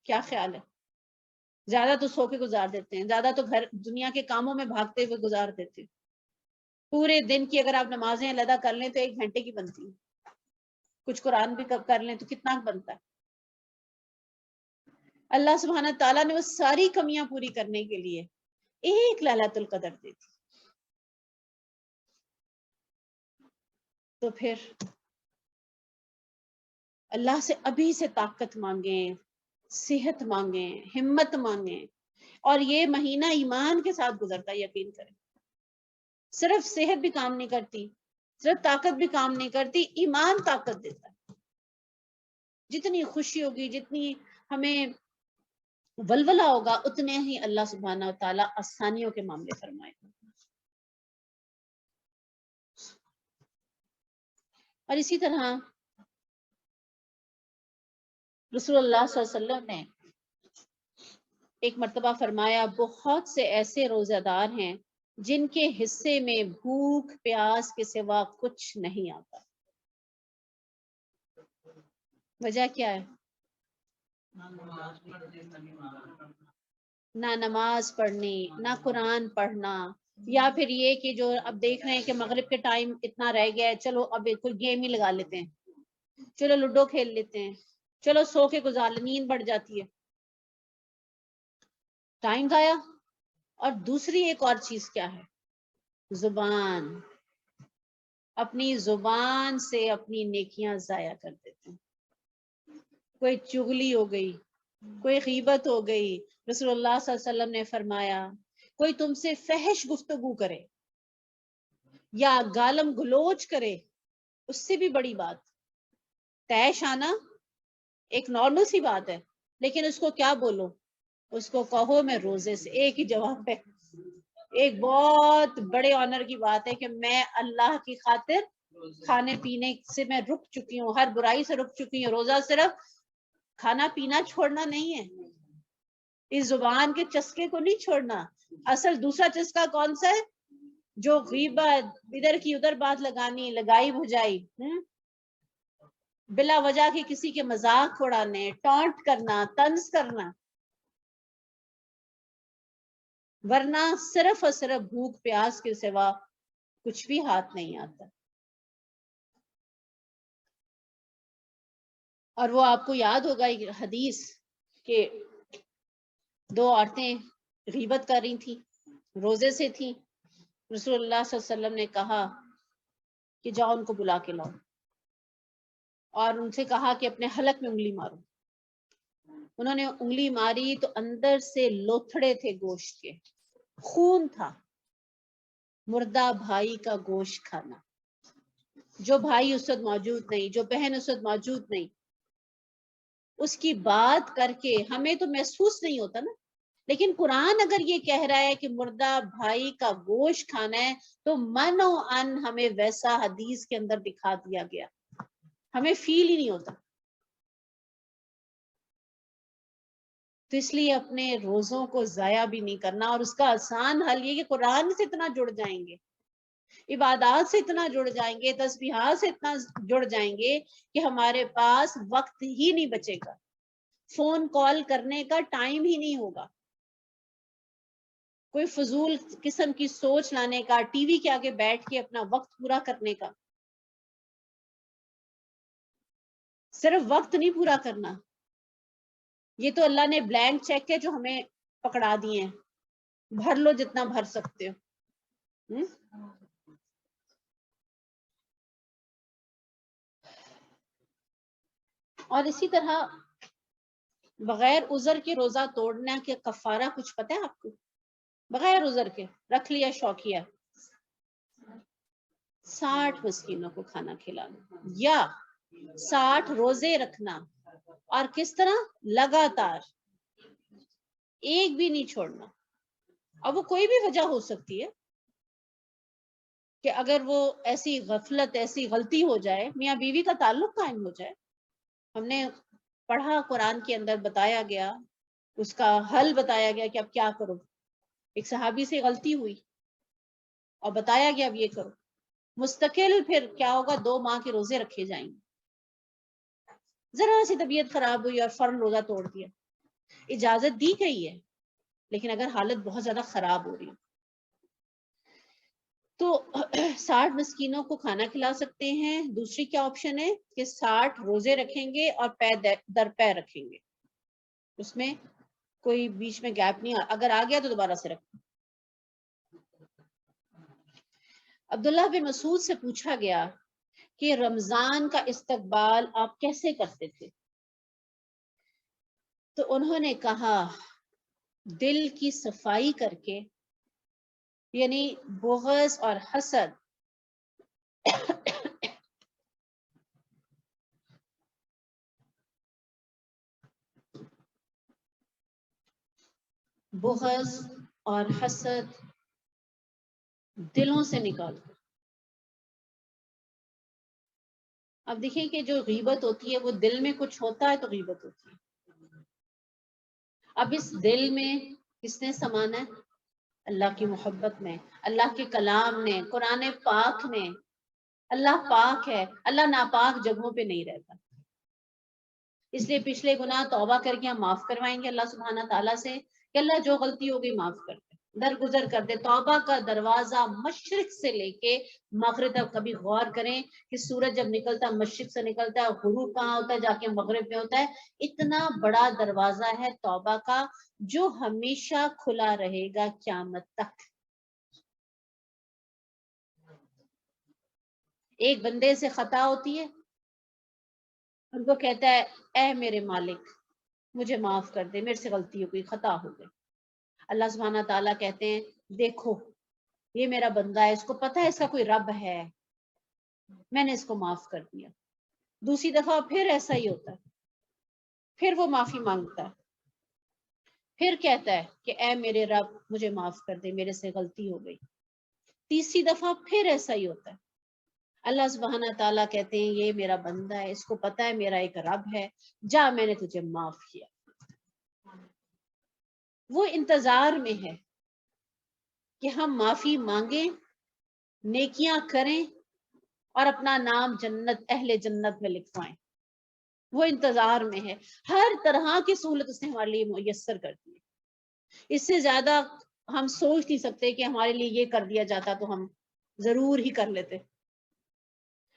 کیا خیال ہے؟ زیادہ تو سو کے گزار دیتے ہیں، زیادہ تو گھر دنیا کے کاموں میں بھاگتے ہوئے گزار دیتے ہیں۔ پورے دن کی اگر آپ نمازیں علیحدہ کر لیں تو 1 گھنٹے کی بنتی ہیں، کچھ قرآن بھی کر لیں تو کتنا بنتا ہے۔ اللہ سبحانہ تعالیٰ نے وہ ساری کمیاں پوری کرنے کے لیے ایک لیلۃ القدر دی تھی۔ تو پھر اللہ سے ابھی سے طاقت مانگیں، صحت مانگیں، ہمت مانگیں۔ اور یہ مہینہ ایمان کے ساتھ گزرتا ہے، یقین کریں۔ صرف صحت بھی کام نہیں کرتی، صرف طاقت بھی کام نہیں کرتی، ایمان طاقت دیتا ہے۔ جتنی خوشی ہوگی، جتنی ہمیں ولولہ ہوگا، اتنے ہی اللہ سبحانہ و تعالیٰ آسانیوں کے معاملے فرمائے گا۔ اور اسی طرح رسول اللہ صلی اللہ علیہ وسلم نے ایک مرتبہ فرمایا، بہت سے ایسے روزہ دار ہیں جن کے حصے میں بھوک پیاس کے سوا کچھ نہیں آتا۔ وجہ کیا ہے؟ نہ نماز پڑھنی، نہ قرآن پڑھنا، یا پھر یہ کہ جو اب دیکھ رہے ہیں کہ مغرب کے ٹائم اتنا رہ گیا ہے، چلو اب کوئی گیم ہی لگا لیتے ہیں، چلو لوڈو کھیل لیتے ہیں، چلو سو کے گزار لیں، نیند بڑھ جاتی ہے، ٹائم ضائع۔ اور دوسری ایک اور چیز کیا ہے، زبان، اپنی زبان سے اپنی نیکیاں ضائع کر دیتے ہیں۔ کوئی چغلی ہو گئی، کوئی غیبت ہو گئی، رسول اللہ صلی اللہ علیہ وسلم نے فرمایا کوئی تم سے فحش گفتگو کرے یا گالم گلوچ کرے، اس سے بھی بڑی بات طیش آنا ایک نارمل سی بات ہے، لیکن اس کو کیا بولو، اس کو کہو میں روزے سے، ایک ہی جواب ہے۔ ایک بہت بڑے آنر کی بات ہے کہ میں اللہ کی خاطر کھانے پینے سے میں رک چکی ہوں، ہر برائی سے رک چکی ہوں۔ روزہ صرف کھانا پینا چھوڑنا نہیں ہے، اس زبان کے چسکے کو نہیں چھوڑنا۔ اصل دوسرا چسکا کون سا ہے، جو غیبت، ادھر کی ادھر بات لگانی، لگائی بھجائی، بلا وجہ کی کسی کے مذاق اڑانے، ٹونٹ کرنا، طنز کرنا، ورنہ صرف اور صرف بھوک پیاس کے سوا کچھ بھی ہاتھ نہیں آتا۔ اور وہ آپ کو یاد ہوگا ایک حدیث کہ 2 عورتیں غیبت کر رہی تھیں، روزے سے تھیں، رسول اللہ صلی اللہ علیہ وسلم نے کہا کہ جاؤ ان کو بلا کے لاؤ، اور ان سے کہا کہ اپنے حلق میں انگلی مارو. انہوں نے انگلی ماری تو اندر سے لوتھڑے تھے گوشت کے، خون تھا، مردہ بھائی کا گوشت کھانا. جو بھائی اس وقت موجود نہیں، جو بہن اس وقت موجود نہیں، اس کی بات کر کے ہمیں تو محسوس نہیں ہوتا نا، لیکن قرآن اگر یہ کہہ رہا ہے کہ مردہ بھائی کا گوشت کھانا ہے تو من و ان ہمیں ویسا حدیث کے اندر دکھا دیا گیا، ہمیں فیل ہی نہیں ہوتا. تو اس لیے اپنے روزوں کو ضائع بھی نہیں کرنا، اور اس کا آسان حل یہ کہ قرآن سے اتنا جڑ جائیں گے، عبادات سے اتنا جڑ جائیں گے، تسبیحات سے اتنا جڑ جائیں گے کہ ہمارے پاس وقت ہی نہیں بچے گا، فون کال کرنے کا ٹائم ہی نہیں ہوگا، کوئی فضول قسم کی سوچ لانے کا، ٹی وی کے آگے بیٹھ کے اپنا وقت پورا کرنے کا. صرف وقت نہیں پورا کرنا، یہ تو اللہ نے بلینک چیک ہے جو ہمیں پکڑا دیے ہیں، بھر لو جتنا بھر سکتے ہو. اور اسی طرح بغیر عذر کے روزہ توڑنا کے کفارہ کچھ پتہ ہے آپ کو؟ بغیر عذر کے رکھ لیا شوقیہ، 60 مسکینوں کو کھانا کھلانا یا 60 روزے رکھنا، اور کس طرح؟ لگاتار، ایک بھی نہیں چھوڑنا. اب وہ کوئی بھی وجہ ہو سکتی ہے کہ اگر وہ ایسی غفلت، ایسی غلطی ہو جائے، میاں بیوی کا تعلق قائم ہو جائے. ہم نے پڑھا قرآن کے اندر بتایا گیا، اس کا حل بتایا گیا کہ اب کیا کرو. ایک صحابی سے غلطی ہوئی اور بتایا گیا اب یہ کرو. مستقل پھر کیا ہوگا؟ 2 ماہ کے روزے رکھے جائیں گے. ذرا سی طبیعت خراب ہوئی اور فوراً روزہ توڑ دیا، اجازت دی گئی ہے، لیکن اگر حالت بہت زیادہ خراب ہو رہی تو 60 مسکینوں کو کھانا کھلا سکتے ہیں. دوسری کیا آپشن ہے کہ 60 روزے رکھیں گے اور پے در پے رکھیں گے، اس میں کوئی بیچ میں گیپ نہیں، اگر آ گیا تو دوبارہ سے رکھیں. عبداللہ بن مسعود سے پوچھا گیا کہ رمضان کا استقبال آپ کیسے کرتے تھے؟ تو انہوں نے کہا دل کی صفائی کر کے، یعنی بغض اور حسد بغض اور حسد دلوں سے نکال. اب دیکھیں کہ جو غیبت ہوتی ہے وہ دل میں کچھ ہوتا ہے تو غیبت ہوتی ہے. اب اس دل میں کس نے سمانا ہے؟ اللہ کی محبت میں، اللہ کے کلام نے، قرآن پاک نے. اللہ پاک ہے، اللہ ناپاک جگہوں پہ نہیں رہتا. اس لیے پچھلے گناہ توبہ کر کے ہم معاف کروائیں گے اللہ سبحانہ تعالیٰ سے کہ اللہ جو غلطی ہو گئی معاف کر دے، درگزر کر دے. توبہ کا دروازہ مشرق سے لے کے مغرب تک. کبھی غور کریں کہ سورج جب نکلتا ہے مشرق سے نکلتا ہے، غروب کہاں ہوتا ہے؟ جا کے مغرب میں ہوتا ہے. اتنا بڑا دروازہ ہے توبہ کا جو ہمیشہ کھلا رہے گا قیامت تک. ایک بندے سے خطا ہوتی ہے، ان کو کہتا ہے اے میرے مالک مجھے معاف کر دے، میرے سے غلطی ہو گئی، خطا ہو گئی. اللہ سبحانہ تعالیٰ کہتے ہیں دیکھو یہ میرا بندہ ہے، اس کو پتہ ہے اس کا کوئی رب ہے، میں نے اس کو معاف کر دیا. دوسری دفعہ پھر ایسا ہی ہوتا ہے، پھر وہ معافی مانگتا ہے، پھر کہتا ہے کہ اے میرے رب مجھے معاف کر دے، میرے سے غلطی ہو گئی. تیسری دفعہ پھر ایسا ہی ہوتا ہے. اللہ سبحانہ تعالیٰ کہتے ہیں یہ میرا بندہ ہے، اس کو پتہ ہے میرا ایک رب ہے، جا میں نے تجھے معاف کیا. وہ انتظار میں ہے کہ ہم معافی مانگیں، نیکیاں کریں اور اپنا نام جنت، اہل جنت میں لکھوائیں. وہ انتظار میں ہے. ہر طرح کی سہولت اس نے ہمارے لیے میسر کر دی ہے. اس سے زیادہ ہم سوچ نہیں سکتے کہ ہمارے لیے یہ کر دیا جاتا تو ہم ضرور ہی کر لیتے.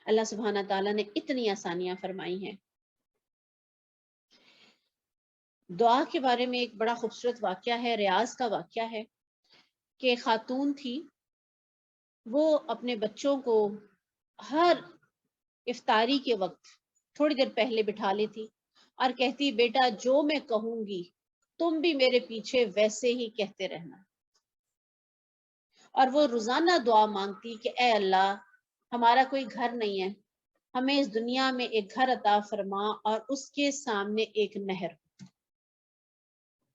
اللہ سبحانہ تعالیٰ نے اتنی آسانیاں فرمائی ہیں. دعا کے بارے میں ایک بڑا خوبصورت واقعہ ہے، ریاض کا واقعہ ہے کہ خاتون تھی، وہ اپنے بچوں کو ہر افطاری کے وقت تھوڑی دیر پہلے بٹھا لیتی اور کہتی بیٹا جو میں کہوں گی تم بھی میرے پیچھے ویسے ہی کہتے رہنا. اور وہ روزانہ دعا مانگتی کہ اے اللہ ہمارا کوئی گھر نہیں ہے، ہمیں اس دنیا میں ایک گھر عطا فرما اور اس کے سامنے ایک نہر.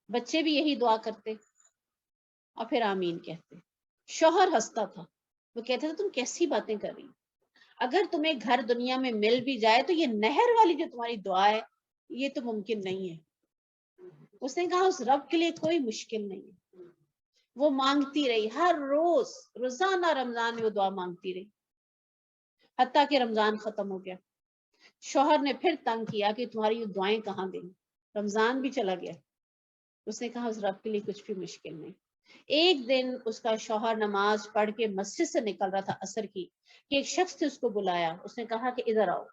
بچے بھی یہی دعا کرتے اور پھر آمین کہتے. شوہر ہنستا تھا، وہ کہتے تھے تم کیسی باتیں کر رہی، اگر تمہیں گھر دنیا میں مل بھی جائے تو یہ نہر والی جو تمہاری دعا ہے یہ تو ممکن نہیں ہے. اس نے کہا اس رب کے لیے کوئی مشکل نہیں ہے. وہ مانگتی رہی ہر روز، روزانہ رمضان میں وہ دعا مانگتی رہی حتیٰ کہ رمضان ختم ہو گیا. شوہر نے پھر تنگ کیا کہ تمہاری یہ دعائیں کہاں گئی، رمضان بھی چلا گیا. اس نے کہا اس رب کے لیے کچھ بھی مشکل نہیں. ایک دن اس کا شوہر نماز پڑھ کے مسجد سے نکل رہا تھا عصر کی کہ ایک شخص نے اس کو بلایا. اس نے کہا کہ ادھر آؤ.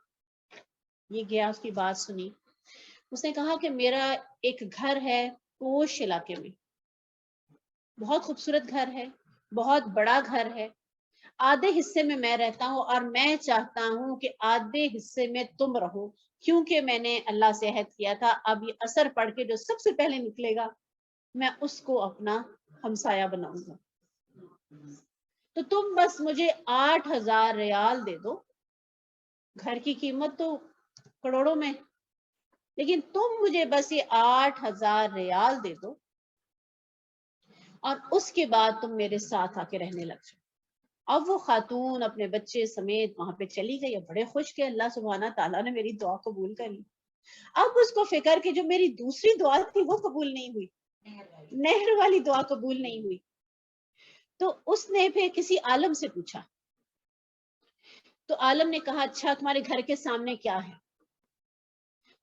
یہ گیا، اس کی بات سنی. اس نے کہا کہ میرا ایک گھر ہے پوش علاقے میں، بہت خوبصورت گھر ہے، بہت بڑا گھر ہے، آدھے حصے میں میں رہتا ہوں اور میں چاہتا ہوں کہ آدھے حصے میں تم رہو، کیونکہ میں نے اللہ سے عہد کیا تھا اب یہ عصر پڑھ کے جو سب سے پہلے نکلے گا میں اس کو اپنا ہمسایہ بناؤں گا. تو تم بس مجھے 8,000 ریال دے دو، گھر کی قیمت تو کروڑوں میں، لیکن تم مجھے بس یہ 8,000 ریال دے دو اور اس کے بعد تم میرے ساتھ آ کے رہنے لگ جاؤ. اب وہ خاتون اپنے بچے سمیت وہاں پہ چلی گئی. اب بڑے خوش کہ اللہ سبحانہ تعالیٰ نے میری دعا قبول کر لی. اب اس کو فکر کہ جو میری دوسری دعا تھی وہ قبول نہیں ہوئی، نہر والی دعا قبول نہیں ہوئی. تو اس نے پھر کسی عالم سے پوچھا، تو عالم نے کہا اچھا تمہارے گھر کے سامنے کیا ہے؟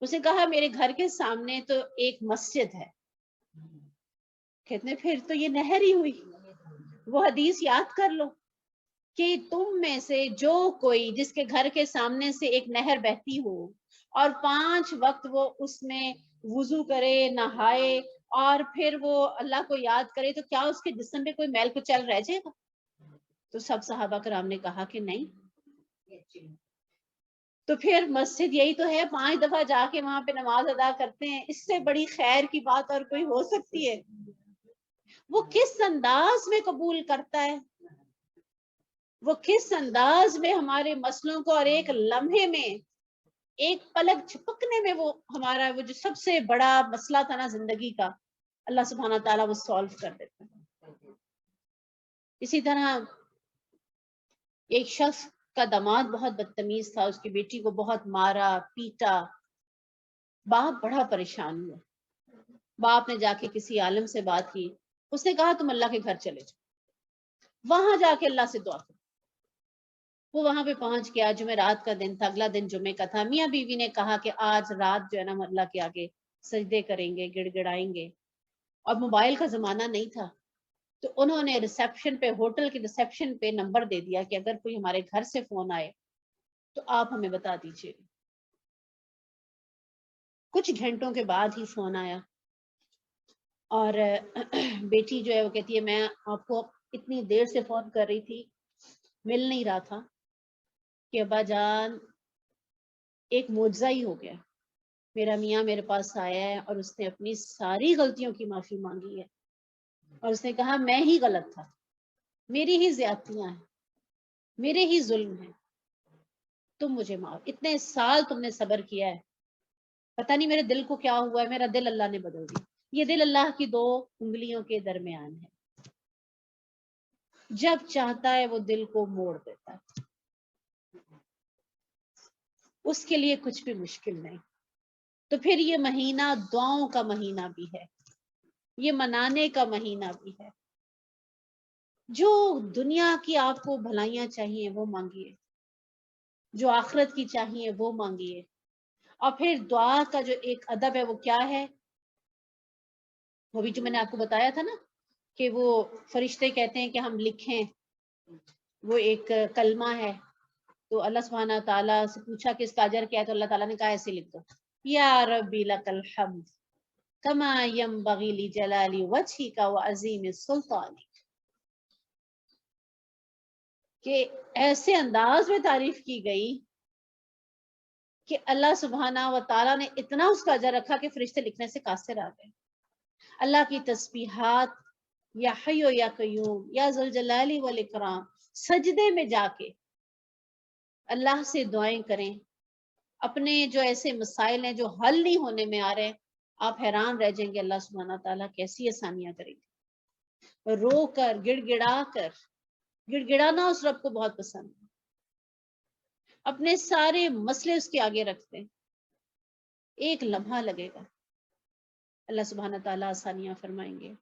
اس نے کہا میرے گھر کے سامنے تو ایک مسجد ہے. کہتے پھر تو یہ نہر ہی ہوئی. وہ حدیث یاد کر لو کہ تم میں سے جو کوئی جس کے گھر کے سامنے سے ایک نہر بہتی ہو اور 5 وقت وہ اس میں وضو کرے، نہائے اور پھر وہ اللہ کو یاد کرے تو کیا اس کے جسم پہ کوئی میل کچیل رہ جائے گا؟ تو سب صحابہ کرام نے کہا کہ نہیں. تو پھر مسجد یہی تو ہے، 5 دفعہ جا کے وہاں پہ نماز ادا کرتے ہیں، اس سے بڑی خیر کی بات اور کوئی ہو سکتی ہے؟ وہ کس انداز میں قبول کرتا ہے، وہ کس انداز میں ہمارے مسئلوں کو اور ایک لمحے میں، ایک پلک جھپکنے میں وہ ہمارا وہ جو سب سے بڑا مسئلہ تھا نا زندگی کا، اللہ سبحانہ تعالیٰ وہ سولو کر دیتا ہے. اسی طرح ایک شخص کا داماد بہت بدتمیز تھا، اس کی بیٹی کو بہت مارا پیٹا. باپ بڑا پریشان ہوا. باپ نے جا کے کسی عالم سے بات کی. اس نے کہا تم اللہ کے گھر چلے جاؤ، وہاں جا کے اللہ سے دعا کرو. وہ وہاں پہ پہنچ گیا، جمعرات کا دن تھا، اگلا دن جمعے کا تھا. میاں بیوی نے کہا کہ آج رات جو ہے نا ہم اللہ کے آگے سجدے کریں گے، گڑ گڑائیں گے. اور موبائل کا زمانہ نہیں تھا، تو انہوں نے ریسیپشن پہ، ہوٹل کے ریسیپشن پہ نمبر دے دیا کہ اگر کوئی ہمارے گھر سے فون آئے تو آپ ہمیں بتا دیجیے. کچھ گھنٹوں کے بعد ہی فون آیا اور بیٹی جو ہے وہ کہتی ہے میں آپ کو اتنی دیر سے فون کر رہی تھی، مل نہیں رہا تھا کہ ابا جان ایک معجزہ ہی ہو گیا. میرا میاں میرے پاس آیا ہے اور اس نے اپنی ساری غلطیوں کی معافی مانگی ہے اور اس نے کہا میں ہی غلط تھا، میری ہی زیادتیاں ہیں، میرے ہی ظلم ہیں، تم مجھے معاف، اتنے سال تم نے صبر کیا ہے، پتہ نہیں میرے دل کو کیا ہوا ہے، میرا دل اللہ نے بدل دیا. یہ دل اللہ کی 2 انگلیوں کے درمیان ہے، جب چاہتا ہے وہ دل کو موڑ دیتا ہے، اس کے لیے کچھ بھی مشکل نہیں. تو پھر یہ مہینہ دعاؤں کا مہینہ بھی ہے، یہ منانے کا مہینہ بھی ہے. جو دنیا کی آپ کو بھلائیاں چاہیے وہ مانگیے، جو آخرت کی چاہیے وہ مانگیے. اور پھر دعا کا جو ایک ادب ہے وہ کیا ہے، وہ بھی جو میں نے آپ کو بتایا تھا نا کہ وہ فرشتے کہتے ہیں کہ ہم لکھیں، وہ ایک کلمہ ہے. تو اللہ سبحانہ تعالیٰ سے پوچھا کہ اس کا اجر کیا ہے، تو اللہ تعالیٰ نے کہا ایسے لکھ دو، یا ربی لک الحمد کما ینبغی لجلال وجہک وعظیم سلطانک. کہ ایسے انداز میں تعریف کی گئی کہ اللہ سبحانہ و تعالیٰ نے اتنا اس کا اجر رکھا کہ فرشتے لکھنے سے قاصر آ گئے. اللہ کی تسبیحات، یا حی و یا قیوم، یا ذوالجلال والاکرام، سجدے میں جا کے اللہ سے دعائیں کریں. اپنے جو ایسے مسائل ہیں جو حل نہیں ہونے میں آ رہے ہیں، آپ حیران رہ جائیں گے اللہ سبحانہ تعالیٰ کیسی آسانیاں کریں گے. رو کر گڑ گڑانا اس رب کو بہت پسند ہے. اپنے سارے مسئلے اس کے آگے رکھتے ہیں، ایک لمحہ لگے گا اللہ سبحانہ تعالیٰ آسانیاں فرمائیں گے.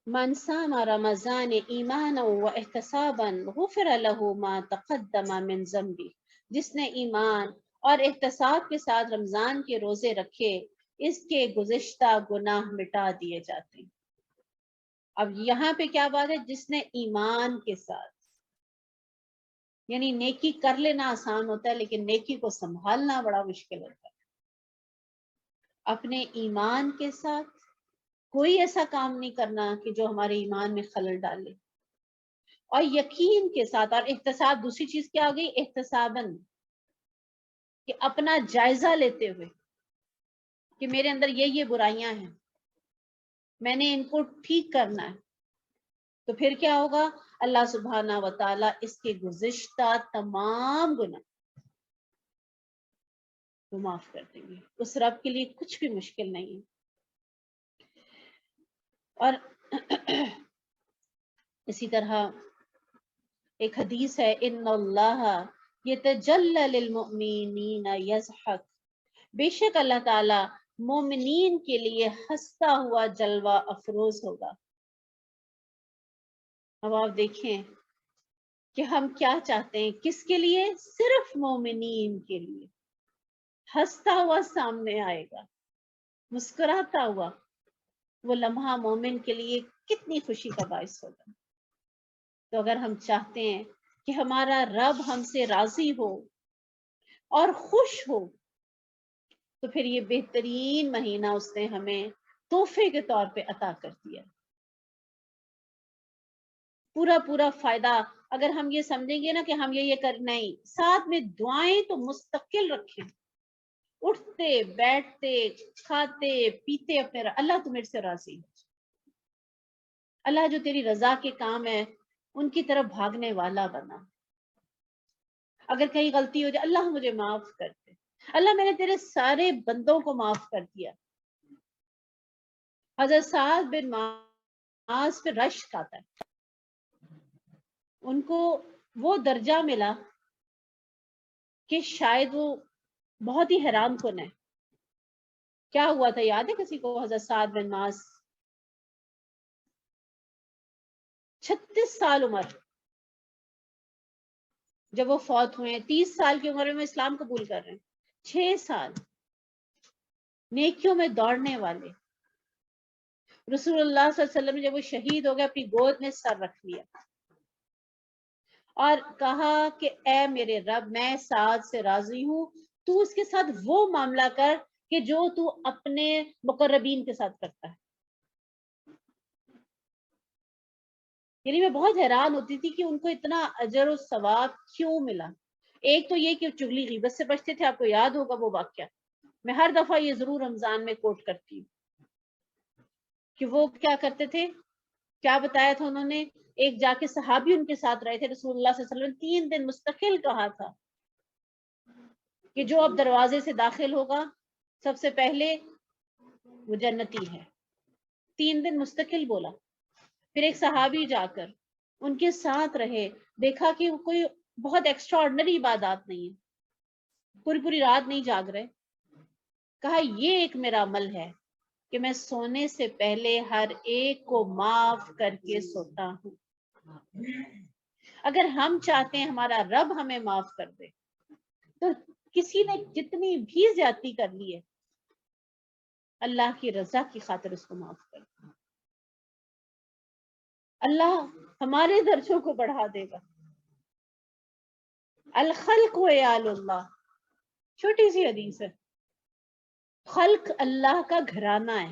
من صام رمضان ایمانا و احتسابا غفر له ما تقدم من ذنبه. جس نے ایمان اور احتساب کے ساتھ رمضان کے روزے رکھے، اس کے گزشتہ گناہ مٹا دیے جاتے ہیں. اب یہاں پہ کیا بات ہے؟ جس نے ایمان کے ساتھ، یعنی نیکی کر لینا آسان ہوتا ہے لیکن نیکی کو سنبھالنا بڑا مشکل ہوتا ہے. اپنے ایمان کے ساتھ کوئی ایسا کام نہیں کرنا کہ جو ہمارے ایمان میں خلل ڈالے، اور یقین کے ساتھ. اور احتساب، دوسری چیز کیا آ گئی؟ احتساباً، کہ اپنا جائزہ لیتے ہوئے کہ میرے اندر یہ برائیاں ہیں، میں نے ان کو ٹھیک کرنا ہے. تو پھر کیا ہوگا؟ اللہ سبحانہ و تعالیٰ اس کے گزشتہ تمام گناہ وہ معاف کر دیں گے. اس رب کے لیے کچھ بھی مشکل نہیں ہے. اور اسی طرح ایک حدیث ہے، ان اللہ یتجلی للمؤمنین یضحک، بے شک اللہ تعالیٰ مومنین کے لیے ہنستا ہوا جلوہ افروز ہوگا. اب آپ دیکھیں کہ ہم کیا چاہتے ہیں، کس کے لیے؟ صرف مومنین کے لیے. ہنستا ہوا سامنے آئے گا، مسکراتا ہوا. وہ لمحہ مومن کے لیے کتنی خوشی کا باعث ہوگا. تو اگر ہم چاہتے ہیں کہ ہمارا رب ہم سے راضی ہو اور خوش ہو، تو پھر یہ بہترین مہینہ اس نے ہمیں تحفے کے طور پہ عطا کر دیا. پورا فائدہ اگر ہم یہ سمجھیں گے نا کہ ہم یہ کرنا ہی، ساتھ میں دعائیں تو مستقل رکھیں، اٹھتے بیٹھتے کھاتے پیتے اپنے اللہ تو میرے سے راضی ہو، اللہ جو تیری رضا کے کام ہے ان کی طرف بھاگنے والا بنا. اگر کہیں غلطی ہو جائے، اللہ مجھے معاف کر دے، اللہ میں نے تیرے سارے بندوں کو معاف کر دیا. حضرت سعد بن معاذ پہ رشک آتا ہے، ان کو وہ درجہ ملا کہ شاید وہ بہت ہی حیران کن ہے. کیا ہوا تھا یاد ہے کسی کو؟ حضرت سعد بن معاذ 36 سال عمر جب وہ فوت ہوئے ہیں، 30 سال کی عمر میں اسلام قبول کر رہے ہیں. 6 سال نیکیوں میں دوڑنے والے. رسول اللہ صلی اللہ علیہ وسلم جب وہ شہید ہو گئے، اپنی گود میں سر رکھ لیا اور کہا کہ اے میرے رب، میں سعد سے راضی ہوں، تو اس کے ساتھ وہ معاملہ کر کہ جو تو اپنے مقربین کے ساتھ کرتا ہے. یعنی میں بہت حیران ہوتی تھی کہ ان کو اتنا اجر و ثواب کیوں ملا. ایک تو یہ کہ چغلی غیبت سے بچتے تھے، آپ کو یاد ہوگا وہ واقعہ، میں ہر دفعہ یہ ضرور رمضان میں کوٹ کرتی ہوں کہ وہ کیا کرتے تھے. کیا بتایا تھا انہوں نے؟ ایک جا کے صحابی ان کے ساتھ رہے تھے، رسول اللہ صلی اللہ علیہ وسلم 3 دن مستقل کہا تھا کہ جو اب دروازے سے داخل ہوگا سب سے پہلے وہ جنتی ہے. 3 دن مستقل بولا. پھر ایک صحابی جا کر ان کے ساتھ رہے، دیکھا کہ وہ کوئی بہت ایکسٹرا آرڈنری عبادات نہیں ہے، پوری رات نہیں جاگ رہے. کہا یہ ایک میرا عمل ہے کہ میں سونے سے پہلے ہر ایک کو معاف کر کے سوتا ہوں. اگر ہم چاہتے ہیں ہمارا رب ہمیں معاف کر دے، تو کسی نے جتنی بھی زیادتی کر لی ہے، اللہ کی رضا کی خاطر اس کو معاف کر دے. اللہ ہمارے درجوں کو بڑھا دے گا. الخلق وعیال اللہ، چھوٹی سی حدیث ہے. خلق اللہ کا گھرانہ ہے،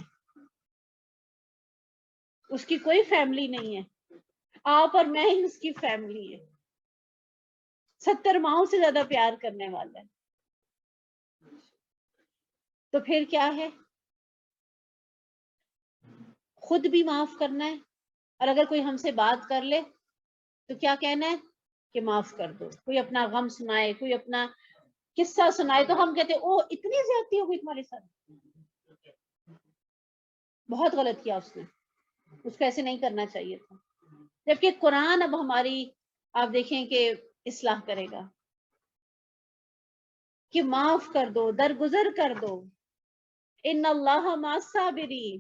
اس کی کوئی فیملی نہیں ہے. آپ اور میں ہی اس کی فیملی ہے. 70 ماہوں سے زیادہ پیار کرنے والا ہے. تو پھر کیا ہے؟ خود بھی معاف کرنا ہے، اور اگر کوئی ہم سے بات کر لے تو کیا کہنا ہے کہ معاف کر دو. کوئی اپنا غم سنائے، کوئی اپنا قصہ سنائے تو ہم کہتے او اتنی زیادتی ہو گئی تمہارے ساتھ، بہت غلط کیا اس نے، اس کو ایسے نہیں کرنا چاہیے تھا. جبکہ قرآن اب ہماری آپ دیکھیں کہ اصلاح کرے گا کہ معاف کر دو، درگزر کر دو. ان اللہ مع الصابرین،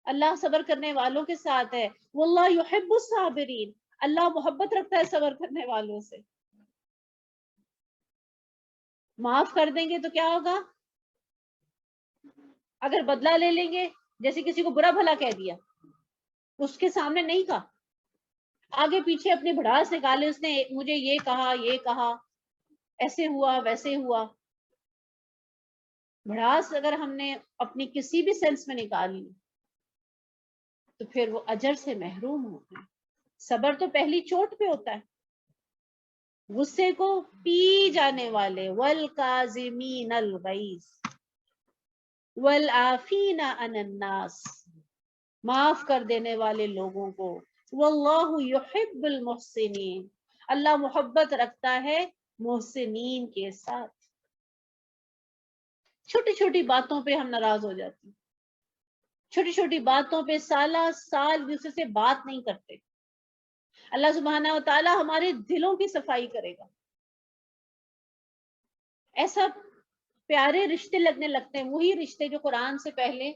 اللہ صبر کرنے والوں کے ساتھ ہے. واللہ یحب الصابرین، اللہ محبت رکھتا ہے صبر کرنے والوں سے. معاف کر دیں گے تو کیا ہوگا؟ اگر بدلہ لے لیں گے، جیسے کسی کو برا بھلا کہہ دیا، اس کے سامنے نہیں کہا، آگے پیچھے اپنے بھڑاس نکالے، اس نے مجھے یہ کہا، ایسے ہوا ویسے ہوا. بھڑاس اگر ہم نے اپنی کسی بھی سینس میں نکالی تو پھر وہ اجر سے محروم ہوتے ہیں. صبر تو پہلی چوٹ پہ ہوتا ہے. غصے کو پی جانے والے، والکاظمین الغیظ والعافین عن الناس، معاف کر دینے والے لوگوں کو. واللہ یحب المحسنین، اللہ محبت رکھتا ہے محسنین کے ساتھ. چھوٹی چھوٹی باتوں پہ ہم ناراض ہو جاتے ہیں، چھوٹی چھوٹی باتوں پہ سالہ سال دوسرے سے بات نہیں کرتے. اللہ سبحانہ و تعالی ہمارے دلوں کی صفائی کرے گا. ایسا پیارے رشتے لگنے لگتے ہیں، وہی رشتے جو قرآن سے پہلے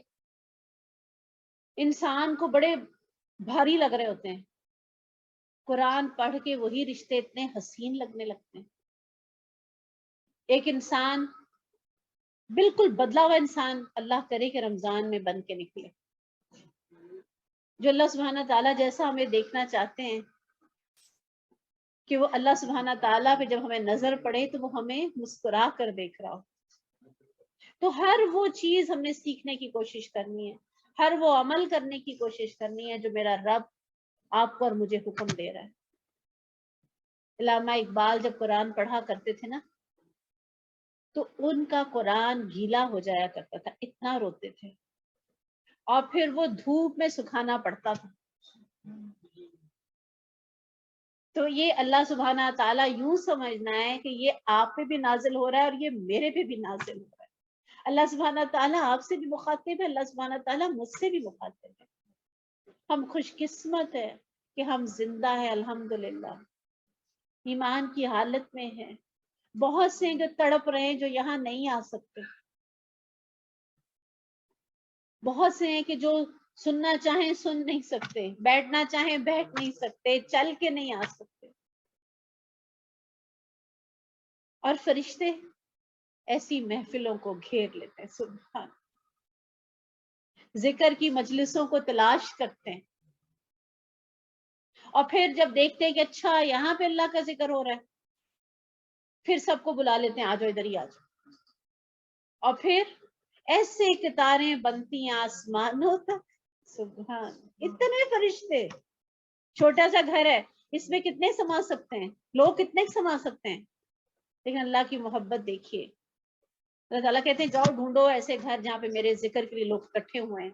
انسان کو بڑے بھاری لگ رہے ہوتے ہیں، قرآن پڑھ کے وہی رشتے اتنے حسین لگنے لگتے ہیں. ایک انسان بالکل بدلا ہوا انسان، اللہ کرے کہ رمضان میں بن کے نکلے، جو اللہ سبحانہ تعالیٰ جیسا ہمیں دیکھنا چاہتے ہیں کہ وہ اللہ سبحانہ تعالیٰ پہ جب ہمیں نظر پڑے تو وہ ہمیں مسکرا کر دیکھ رہا ہو. تو ہر وہ چیز ہم نے سیکھنے کی کوشش کرنی ہے، ہر وہ عمل کرنے کی کوشش کرنی ہے جو میرا رب آپ کو اور مجھے حکم دے رہا ہے. علامہ اقبال جب قرآن پڑھا کرتے تھے نا تو ان کا قرآن گیلا ہو جایا کرتا تھا، اتنا روتے تھے، اور پھر وہ دھوپ میں سکھانا پڑتا تھا. تو یہ اللہ سبحانہ تعالیٰ یوں سمجھنا ہے کہ یہ آپ پہ بھی نازل ہو رہا ہے اور یہ میرے پہ بھی نازل ہو رہا ہے. اللہ سبحانہ تعالیٰ آپ سے بھی مخاطب ہے، اللہ سبحانہ تعالیٰ مجھ سے بھی مخاطب ہے. ہم خوش قسمت ہے کہ ہم زندہ ہیں، الحمدللہ ایمان کی حالت میں ہیں. بہت سے جو تڑپ رہے ہیں جو یہاں نہیں آ سکتے، بہت سے ہیں کہ جو سننا چاہیں سن نہیں سکتے، بیٹھنا چاہیں بیٹھ نہیں سکتے، چل کے نہیں آ سکتے. اور فرشتے ایسی محفلوں کو گھیر لیتے ہیں، سبحان، ذکر کی مجلسوں کو تلاش کرتے ہیں، اور پھر جب دیکھتے ہیں کہ اچھا یہاں پہ اللہ کا ذکر ہو رہا ہے، پھر سب کو بلا لیتے ہیں، آ جاؤ ادھر ہی آ جاؤ. اور پھر ایسے قطاریں بنتی ہیں آسمانوں تک، سبحان. اتنے فرشتے، چھوٹا سا گھر ہے، اس میں کتنے سما سکتے ہیں لوگ، کتنے سما سکتے ہیں، لیکن اللہ کی محبت دیکھیے. اللہ تعالیٰ کہتے ہیں جاؤ ڈھونڈو ایسے گھر جہاں پہ میرے ذکر کے لیے لوگ اکٹھے ہوئے ہیں.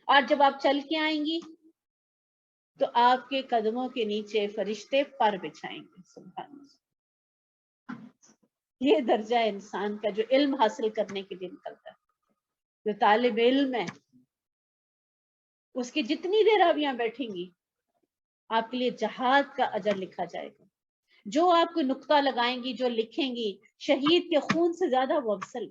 اور جب آپ چل کے آئیں گی تو آپ کے قدموں کے نیچے فرشتے پر بچھائیں گے. سبحان اللہ. یہ درجہ ہے انسان کا جو علم حاصل کرنے کے لیے نکلتا ہے، جو طالب علم ہے اس کی جتنی دیر آپ یہاں بیٹھیں گی آپ کے لیے جہاد کا اجر لکھا جائے گا. جو آپ کو نقطہ لگائیں گی، جو لکھیں گی، شہید کے خون سے زیادہ وہ افضل.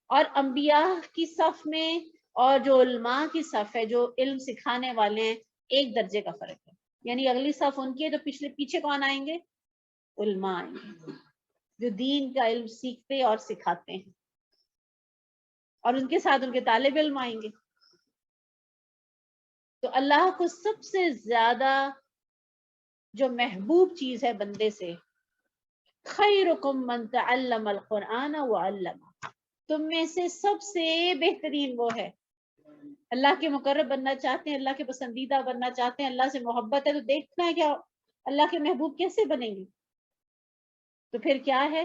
اور انبیاء کی صف میں اور جو علماء کی صف ہے، جو علم سکھانے والے ہیں، ایک درجے کا فرق ہے. یعنی اگلی صف ان کی ہے تو پیچھے کون آئیں گے؟ علماء آئیں گے جو دین کا علم سیکھتے اور سکھاتے ہیں، اور ان کے ساتھ ان کے طالب علم آئیں گے. تو اللہ کو سب سے زیادہ جو محبوب چیز ہے بندے سے، خیرکم من تعلم القرآن وعلمہ، تم میں سے سب سے بہترین وہ ہے، اللہ کے مقرب بننا چاہتے ہیں، اللہ کے پسندیدہ بننا چاہتے ہیں، اللہ سے محبت ہے تو دیکھنا ہے کیا اللہ کے محبوب کیسے بنیں گے؟ تو پھر کیا ہے؟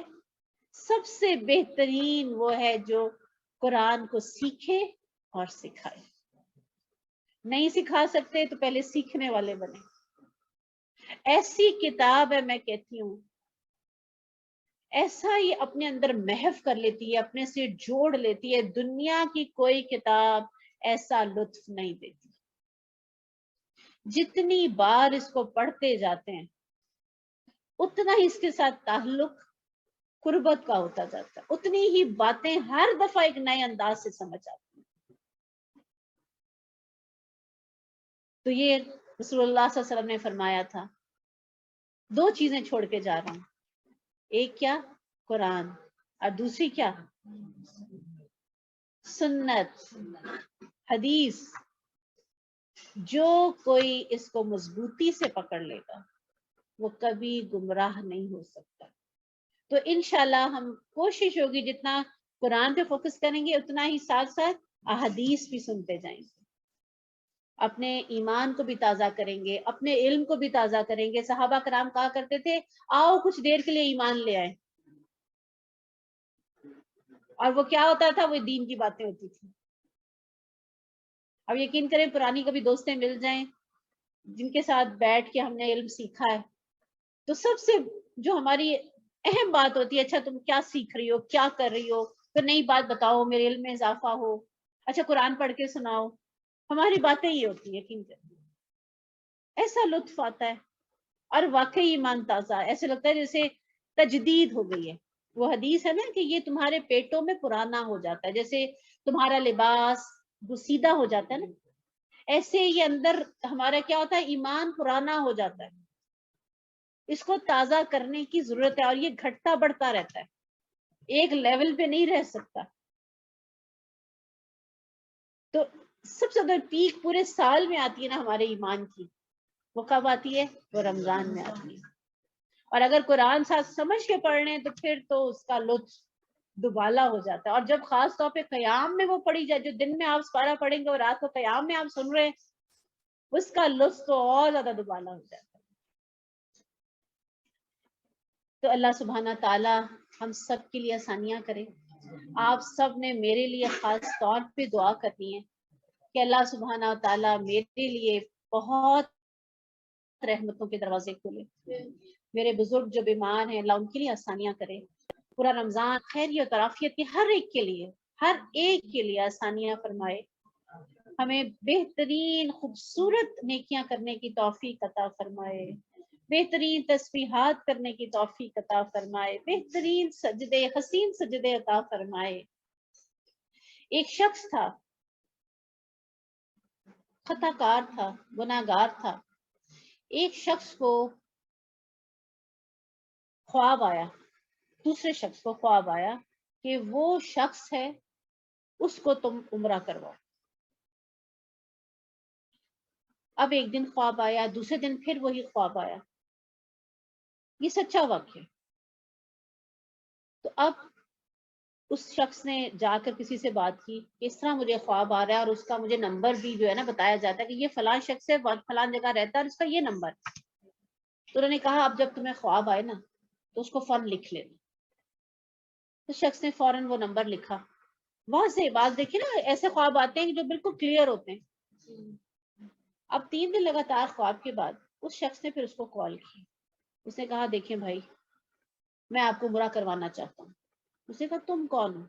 سب سے بہترین وہ ہے جو قرآن کو سیکھے اور سکھائے۔ نہیں سکھا سکتے تو پہلے سیکھنے والے بنے۔ ایسی کتاب ہے، میں کہتی ہوں ایسا ہی اپنے اندر محو کر لیتی ہے، اپنے سے جوڑ لیتی ہے، دنیا کی کوئی کتاب ایسا لطف نہیں دیتی۔ جتنی بار اس کو پڑھتے جاتے ہیں اتنا ہی اس کے ساتھ تعلق قربت کا ہوتا جاتا ہے، اتنی ہی باتیں ہر دفعہ ایک نئے انداز سے سمجھ آتی ہیں۔ تو یہ رسول اللہ صلی اللہ علیہ وسلم نے فرمایا تھا، دو چیزیں چھوڑ کے جا رہا ہوں، ایک کیا؟ قرآن، اور دوسری کیا؟ سنت، حدیث۔ جو کوئی اس کو مضبوطی سے پکڑ لے گا وہ کبھی گمراہ نہیں ہو سکتا۔ تو انشاءاللہ ہم کوشش ہوگی جتنا قرآن پہ فوکس کریں گے اتنا ہی ساتھ ساتھ احادیث بھی سنتے جائیں گے، اپنے ایمان کو بھی تازہ کریں گے، اپنے علم کو بھی تازہ کریں گے۔ صحابہ کرام کہا کرتے تھے آؤ کچھ دیر کے لیے ایمان لے آئے، اور وہ کیا ہوتا تھا؟ وہ دین کی باتیں ہوتی تھی۔ اب یقین کریں پرانی کبھی دوستیں مل جائیں جن کے ساتھ بیٹھ کے ہم نے علم سیکھا ہے، تو سب سے جو ہماری اہم بات ہوتی ہے، اچھا تم کیا سیکھ رہی ہو، کیا کر رہی ہو، تو نئی بات بتاؤ، میرے علم میں اضافہ ہو، اچھا قرآن پڑھ کے سناؤ، ہماری باتیں یہ ہوتی ہیں۔ یقین کریں ایسا لطف آتا ہے، اور واقعی ایمان تازہ، ایسے لگتا ہے جیسے تجدید ہو گئی ہے۔ وہ حدیث ہے نا کہ یہ تمہارے پیٹوں میں پرانا ہو جاتا ہے، جیسے تمہارا لباس گسیدہ ہو جاتا ہے نا، ایسے یہ اندر ہمارا کیا ہوتا ہے؟ ایمان پرانا ہو جاتا ہے، اس کو تازہ کرنے کی ضرورت ہے، اور یہ گھٹتا بڑھتا رہتا ہے، ایک لیول پہ نہیں رہ سکتا۔ تو سب سے زیادہ پیک پورے سال میں آتی ہے نا ہمارے ایمان کی، وہ کب آتی ہے؟ وہ رمضان میں آتی ہے۔ اور اگر قرآن ساتھ سمجھ کے پڑھ لیں تو پھر تو اس کا لطف دوبالا ہو جاتا ہے، اور جب خاص طور پہ قیام میں وہ پڑھی جائے، جو دن میں آپ سپارہ پڑھیں گے اور رات کو قیام میں آپ سن رہے ہیں، اس کا لطف تو اور زیادہ دوبالا ہو جاتا ہے۔ تو اللہ سبحانہ تعالی ہم سب کے لیے آسانیاں کرے۔ آپ سب نے میرے لیے خاص طور پہ دعا کرنی ہے کہ اللہ سبحانہ تعالی میرے لیے بہت رحمتوں کے دروازے کھولے، میرے بزرگ جو بیمار ہیں اللہ ان کے لیے آسانیاں کرے، پورا رمضان خیریت اور عافیت کی ہر ایک کے لیے، ہر ایک کے لیے آسانیاں فرمائے، ہمیں بہترین خوبصورت نیکیاں کرنے کی توفیق عطا فرمائے، بہترین تسبیحات کرنے کی توفیق عطا فرمائے، بہترین سجدے، حسین سجدے عطا فرمائے۔ ایک شخص تھا، خطا کار تھا، گناہ گار تھا، ایک شخص کو خواب آیا، دوسرے شخص کو خواب آیا کہ وہ شخص ہے اس کو تم عمرہ کرواؤ۔ اب ایک دن خواب آیا، دوسرے دن پھر وہی خواب آیا، یہ سچا واقعہ۔ تو اب اس شخص نے جا کر کسی سے بات کی کہ اس طرح مجھے خواب آ رہا ہے، اور اس کا مجھے نمبر بھی جو ہے نا بتایا جاتا ہے کہ یہ فلاں شخص ہے، فلاں جگہ رہتا ہے اور اس کا یہ نمبر۔ تو انہوں نے کہا اب جب تمہیں خواب آئے نا تو اس کو فوراً لکھ لینا۔ اس شخص نے فوراً وہ نمبر لکھا۔ واضح بات دیکھیں نا، ایسے خواب آتے ہیں جو بالکل کلیئر ہوتے ہیں۔ اب 3 دن لگاتار خواب کے بعد اس شخص نے پھر اس کو کال کی، اس نے کہا دیکھیں بھائی میں آپ کو عمرہ کروانا چاہتا ہوں۔ اس نے کہا تم کون ہو،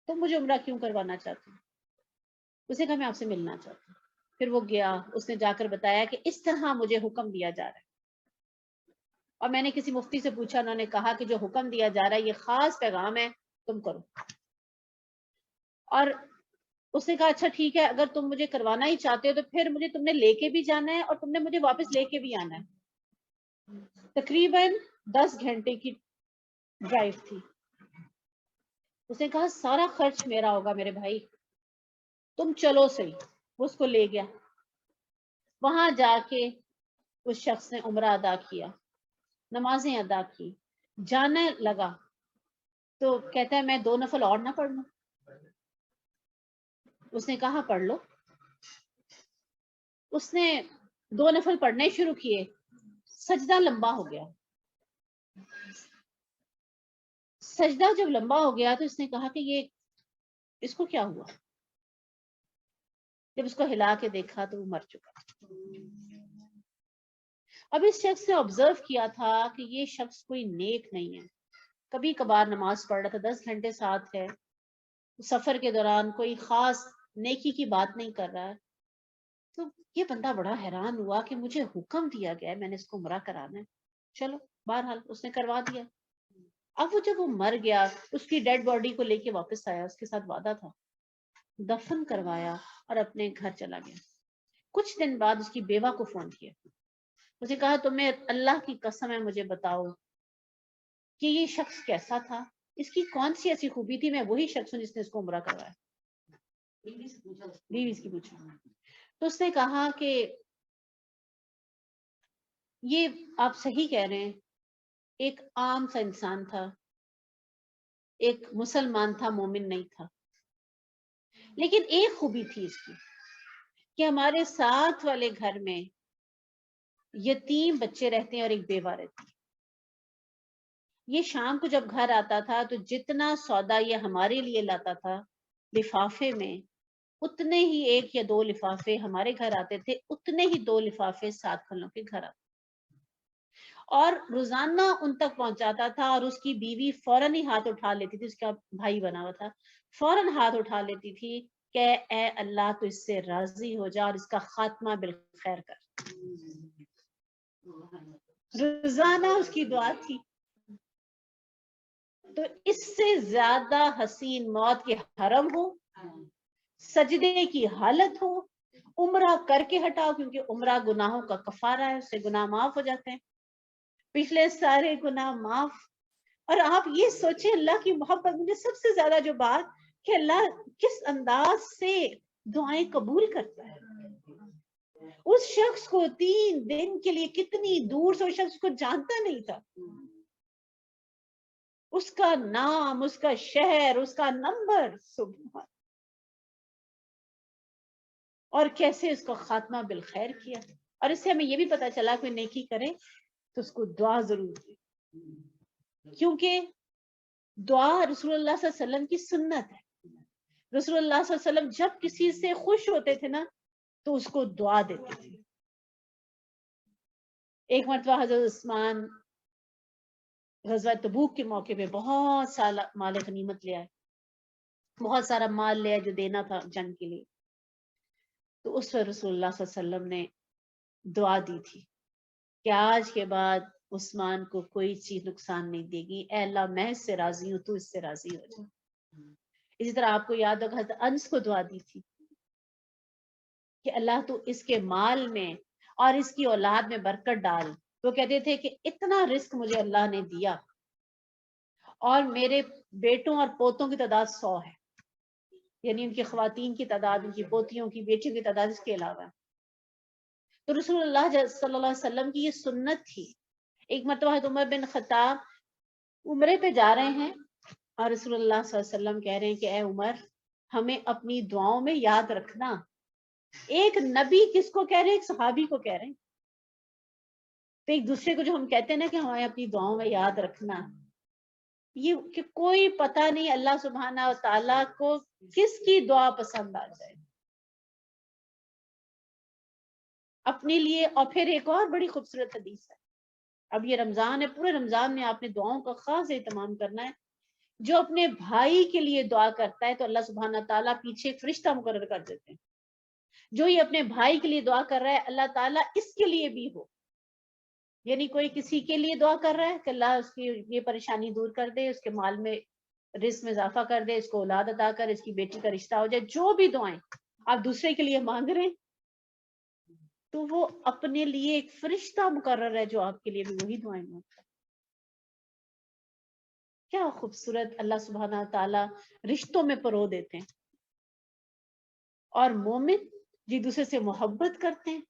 تم مجھے عمرہ کیوں کروانا چاہتے ہو؟ اس نے کہا میں آپ سے ملنا چاہتا ہوں۔ پھر وہ گیا، اس نے جا کر بتایا کہ اس طرح مجھے حکم دیا جا رہا ہے، اور میں نے کسی مفتی سے پوچھا، انہوں نے کہا کہ جو حکم دیا جا رہا ہے یہ خاص پیغام ہے، تم کرو۔ اور اس نے کہا اچھا ٹھیک ہے، اگر تم مجھے کروانا ہی چاہتے ہو تو پھر مجھے تم نے لے کے بھی جانا ہے اور تم نے مجھے واپس لے کے بھی آنا ہے۔ تقریباً 10 گھنٹے کی ڈرائیو تھی۔ اس نے کہا سارا خرچ میرا ہوگا میرے بھائی، تم چلو صحیح۔ وہ اس کو لے گیا، وہاں جا کے اس شخص نے عمرہ ادا کیا، نمازیں ادا کی، جانے لگا تو کہتا ہے میں 2 نفل اور نہ پڑھ لوں؟ اس نے کہا پڑھ لو. اس نے 2 نفل پڑھنے شروع کیے، سجدہ لمبا ہو گیا. سجدہ جب لمبا ہو گیا تو اس نے کہا کہ یہ اس کو کیا ہوا؟ جب اس کو ہلا کے دیکھا تو وہ مر چکا. اب اس شخص نے آبزرو کیا تھا کہ یہ شخص کوئی نیک نہیں ہے، کبھی کبھار نماز پڑھ رہا تھا، 10 گھنٹے ساتھ ہے، سفر کے دوران کوئی خاص نیکی کی بات نہیں کر رہا ہے. تو یہ بندہ بڑا حیران ہوا کہ مجھے حکم دیا گیا ہے، میں نے اس کو عمرہ کرانا ہے. چلو بہرحال اس نے کروا دیا. اب وہ جب وہ مر گیا، اس کی ڈیڈ باڈی کو لے کے واپس آیا، اس کے ساتھ وعدہ تھا، دفن کروایا اور اپنے گھر چلا گیا. کچھ دن بعد اس کی بیوہ کو فون کیا، اسے کہا تمہیں اللہ کی قسم ہے مجھے بتاؤ کہ یہ شخص کیسا تھا، اس کی کون سی ایسی خوبی تھی، میں وہی شخص ہوں جس نے اس کو عمرہ کروایا. بیوی اس کی پوچھا تو اس نے کہا کہ یہ آپ صحیح کہہ رہے ہیں، ایک عام سا انسان تھا، ایک مسلمان تھا، مومن نہیں تھا، لیکن ایک خوبی تھی اس کی کہ ہمارے ساتھ والے گھر میں یتیم بچے رہتے ہیں اور ایک بیوہ رہتی ہے. یہ شام کو جب گھر آتا تھا تو جتنا سودا یہ ہمارے لیے لاتا تھا لفافے میں، اتنے ہی 1 یا 2 لفافے ہمارے گھر آتے تھے، اتنے ہی 2 لفافے 7 کھلوں کے گھر آتے، اور روزانہ ان تک پہنچاتا تھا. اور اس کی بیوی فوراً ہی ہاتھ اٹھا لیتی تھی، اس کا بھائی بنا ہوا تھا، فوراً ہاتھ اٹھا لیتی تھی کہ اے اللہ تو اس سے راضی ہو جا اور اس کا خاتمہ بالخیر کر. روزانہ اس کی دعا تھی. تو اس سے زیادہ حسین موت کے حرم ہو، سجدے کی حالت ہو، عمرہ کر کے ہٹاؤ، کیونکہ عمرہ گناہوں کا کفارہ ہے، اس سے گناہ معاف ہو جاتے ہیں، پچھلے سارے گناہ معاف. اور آپ یہ سوچیں اللہ کی محبت، مجھے سب سے زیادہ جو بات کہ اللہ کس انداز سے دعائیں قبول کرتا ہے. اس شخص کو 3 دن کے لیے کتنی دور سے، اس شخص کو جانتا نہیں تھا، اس کا نام، اس کا شہر، اس کا نمبر، سبحان، اور کیسے اس کو خاتمہ بالخیر کیا. اور اس سے ہمیں یہ بھی پتا چلا کوئی نیکی کرے تو اس کو دعا ضرور دے، کیونکہ دعا رسول اللہ صلی اللہ علیہ وسلم کی سنت ہے. رسول اللہ صلی اللہ علیہ وسلم جب کسی سے خوش ہوتے تھے نا تو اس کو دعا دیتے تھے. ایک مرتبہ حضرت عثمان غزوہ تبوک کے موقع پہ بہت سارا مال غنیمت لے آئے، بہت سارا مال لے آئے جو دینا تھا جنگ کے لیے. تو اس پر رسول اللہ صلی اللہ علیہ وسلم نے دعا دی تھی کہ آج کے بعد عثمان کو کوئی چیز نقصان نہیں دے گی، اے اللہ میں اس سے راضی ہوں، تو اس سے راضی ہو جا. اسی طرح آپ کو یاد ہوگا حضرت انس کو دعا دی تھی کہ اللہ تو اس کے مال میں اور اس کی اولاد میں برکت ڈال. تو کہتے تھے کہ اتنا رزق مجھے اللہ نے دیا اور میرے بیٹوں اور پوتوں کی تعداد 100 ہے، یعنی ان کی خواتین کی تعداد، ان کی پوتیوں کی، بیٹیوں کی تعداد اس کے علاوہ. تو رسول اللہ صلی اللہ علیہ وسلم کی یہ سنت تھی. ایک مرتبہ حضرت عمر بن خطاب عمرے پہ جا رہے ہیں اور رسول اللہ صلی اللہ علیہ وسلم کہہ رہے ہیں کہ اے عمر ہمیں اپنی دعاؤں میں یاد رکھنا. ایک نبی کس کو کہہ رہے ہیں؟ ایک صحابی کو کہہ رہے ہیں. تو ایک دوسرے کو جو ہم کہتے ہیں نا کہ ہمیں اپنی دعاؤں میں یاد رکھنا، یہ کہ کوئی پتہ نہیں اللہ سبحانہ و تعالیٰ کو کس کی دعا پسند آ جائے اپنے لیے. اور پھر ایک اور بڑی خوبصورت حدیث ہے، اب یہ رمضان ہے، پورے رمضان میں آپ نے دعاؤں کا خاص اہتمام کرنا ہے. جو اپنے بھائی کے لیے دعا کرتا ہے تو اللہ سبحانہ تعالیٰ پیچھے ایک فرشتہ مقرر کر دیتے ہیں. جو یہ اپنے بھائی کے لیے دعا کر رہا ہے اللہ تعالیٰ اس کے لیے بھی ہو، یعنی کوئی کسی کے لیے دعا کر رہا ہے کہ اللہ اس کی یہ پریشانی دور کر دے، اس کے مال میں رزق میں اضافہ کر دے، اس کو اولاد عطا کر، اس کی بیٹی کا رشتہ ہو جائے، جو بھی دعائیں آپ دوسرے کے لیے مانگ رہے ہیں تو وہ اپنے لیے ایک فرشتہ مقرر ہے جو آپ کے لیے بھی وہی دعائیں مانگتا ہے. کیا خوبصورت اللہ سبحانہ تعالیٰ رشتوں میں پرو دیتے ہیں. اور مومن جی دوسرے سے محبت کرتے ہیں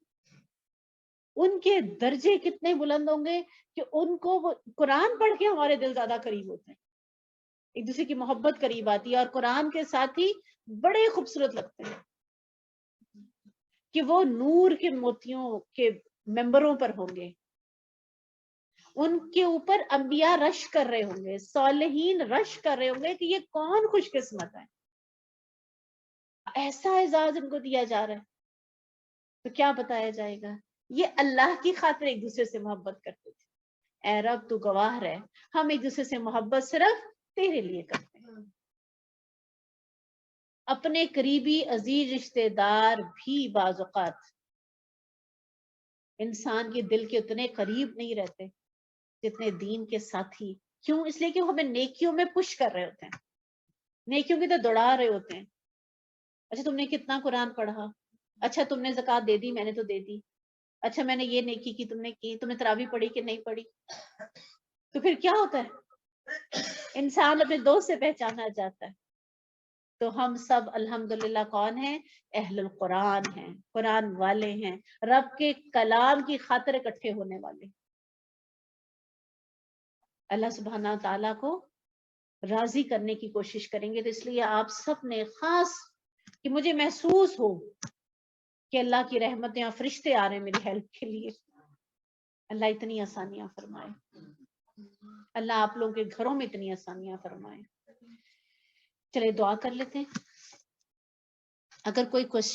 ان کے درجے کتنے بلند ہوں گے کہ ان کو وہ قرآن پڑھ کے ہمارے دل زیادہ قریب ہوتے ہیں، ایک دوسرے کی محبت قریب آتی ہے، اور قرآن کے ساتھ ہی بڑے خوبصورت لگتے ہیں کہ وہ نور کے موتیوں کے ممبروں پر ہوں گے، ان کے اوپر انبیاء رش کر رہے ہوں گے، صالحین رش کر رہے ہوں گے کہ یہ کون خوش قسمت ہے، ایسا اعزاز ان کو دیا جا رہا ہے۔ تو کیا بتایا جائے گا؟ یہ اللہ کی خاطر ایک دوسرے سے محبت کرتے تھے۔ اے رب تو گواہ رہے، ہم ایک دوسرے سے محبت صرف تیرے لیے کرتے ہیں۔ اپنے قریبی عزیز رشتہ دار بھی بعض اوقات انسان کے دل کے اتنے قریب نہیں رہتے جتنے دین کے ساتھی۔ کیوں؟ اس لیے کہ وہ ہمیں نیکیوں میں پش کر رہے ہوتے ہیں، نیکیوں کی تو دوڑا رہے ہوتے ہیں۔ اچھا تم نے کتنا قرآن پڑھا، اچھا تم نے زکوٰۃ دے دی، میں نے تو دے دی، اچھا میں نے یہ نیکی کی، تم نے کی، تم نے تراویح پڑھی کہ نہیں پڑھی؟ تو پھر کیا ہوتا ہے؟ انسان اپنے دوست سے پہچانا جاتا ہے۔ تو ہم سب الحمدللہ کون ہیں؟ اہل القرآن ہیں، قرآن والے ہیں، رب کے کلام کی خاطر اکٹھے ہونے والے۔ اللہ سبحانہ تعالیٰ کو راضی کرنے کی کوشش کریں گے، تو اس لیے آپ سب نے خاص کہ مجھے محسوس ہو کہ اللہ کی رحمتیں اور فرشتے آ رہے ہیں میری ہیلپ کے لیے۔ اللہ اتنی آسانیاں فرمائے، اللہ آپ لوگوں کے گھروں میں اتنی آسانیاں فرمائے۔ چلے دعا کر لیتے ہیں۔ اگر کوئی کوشچن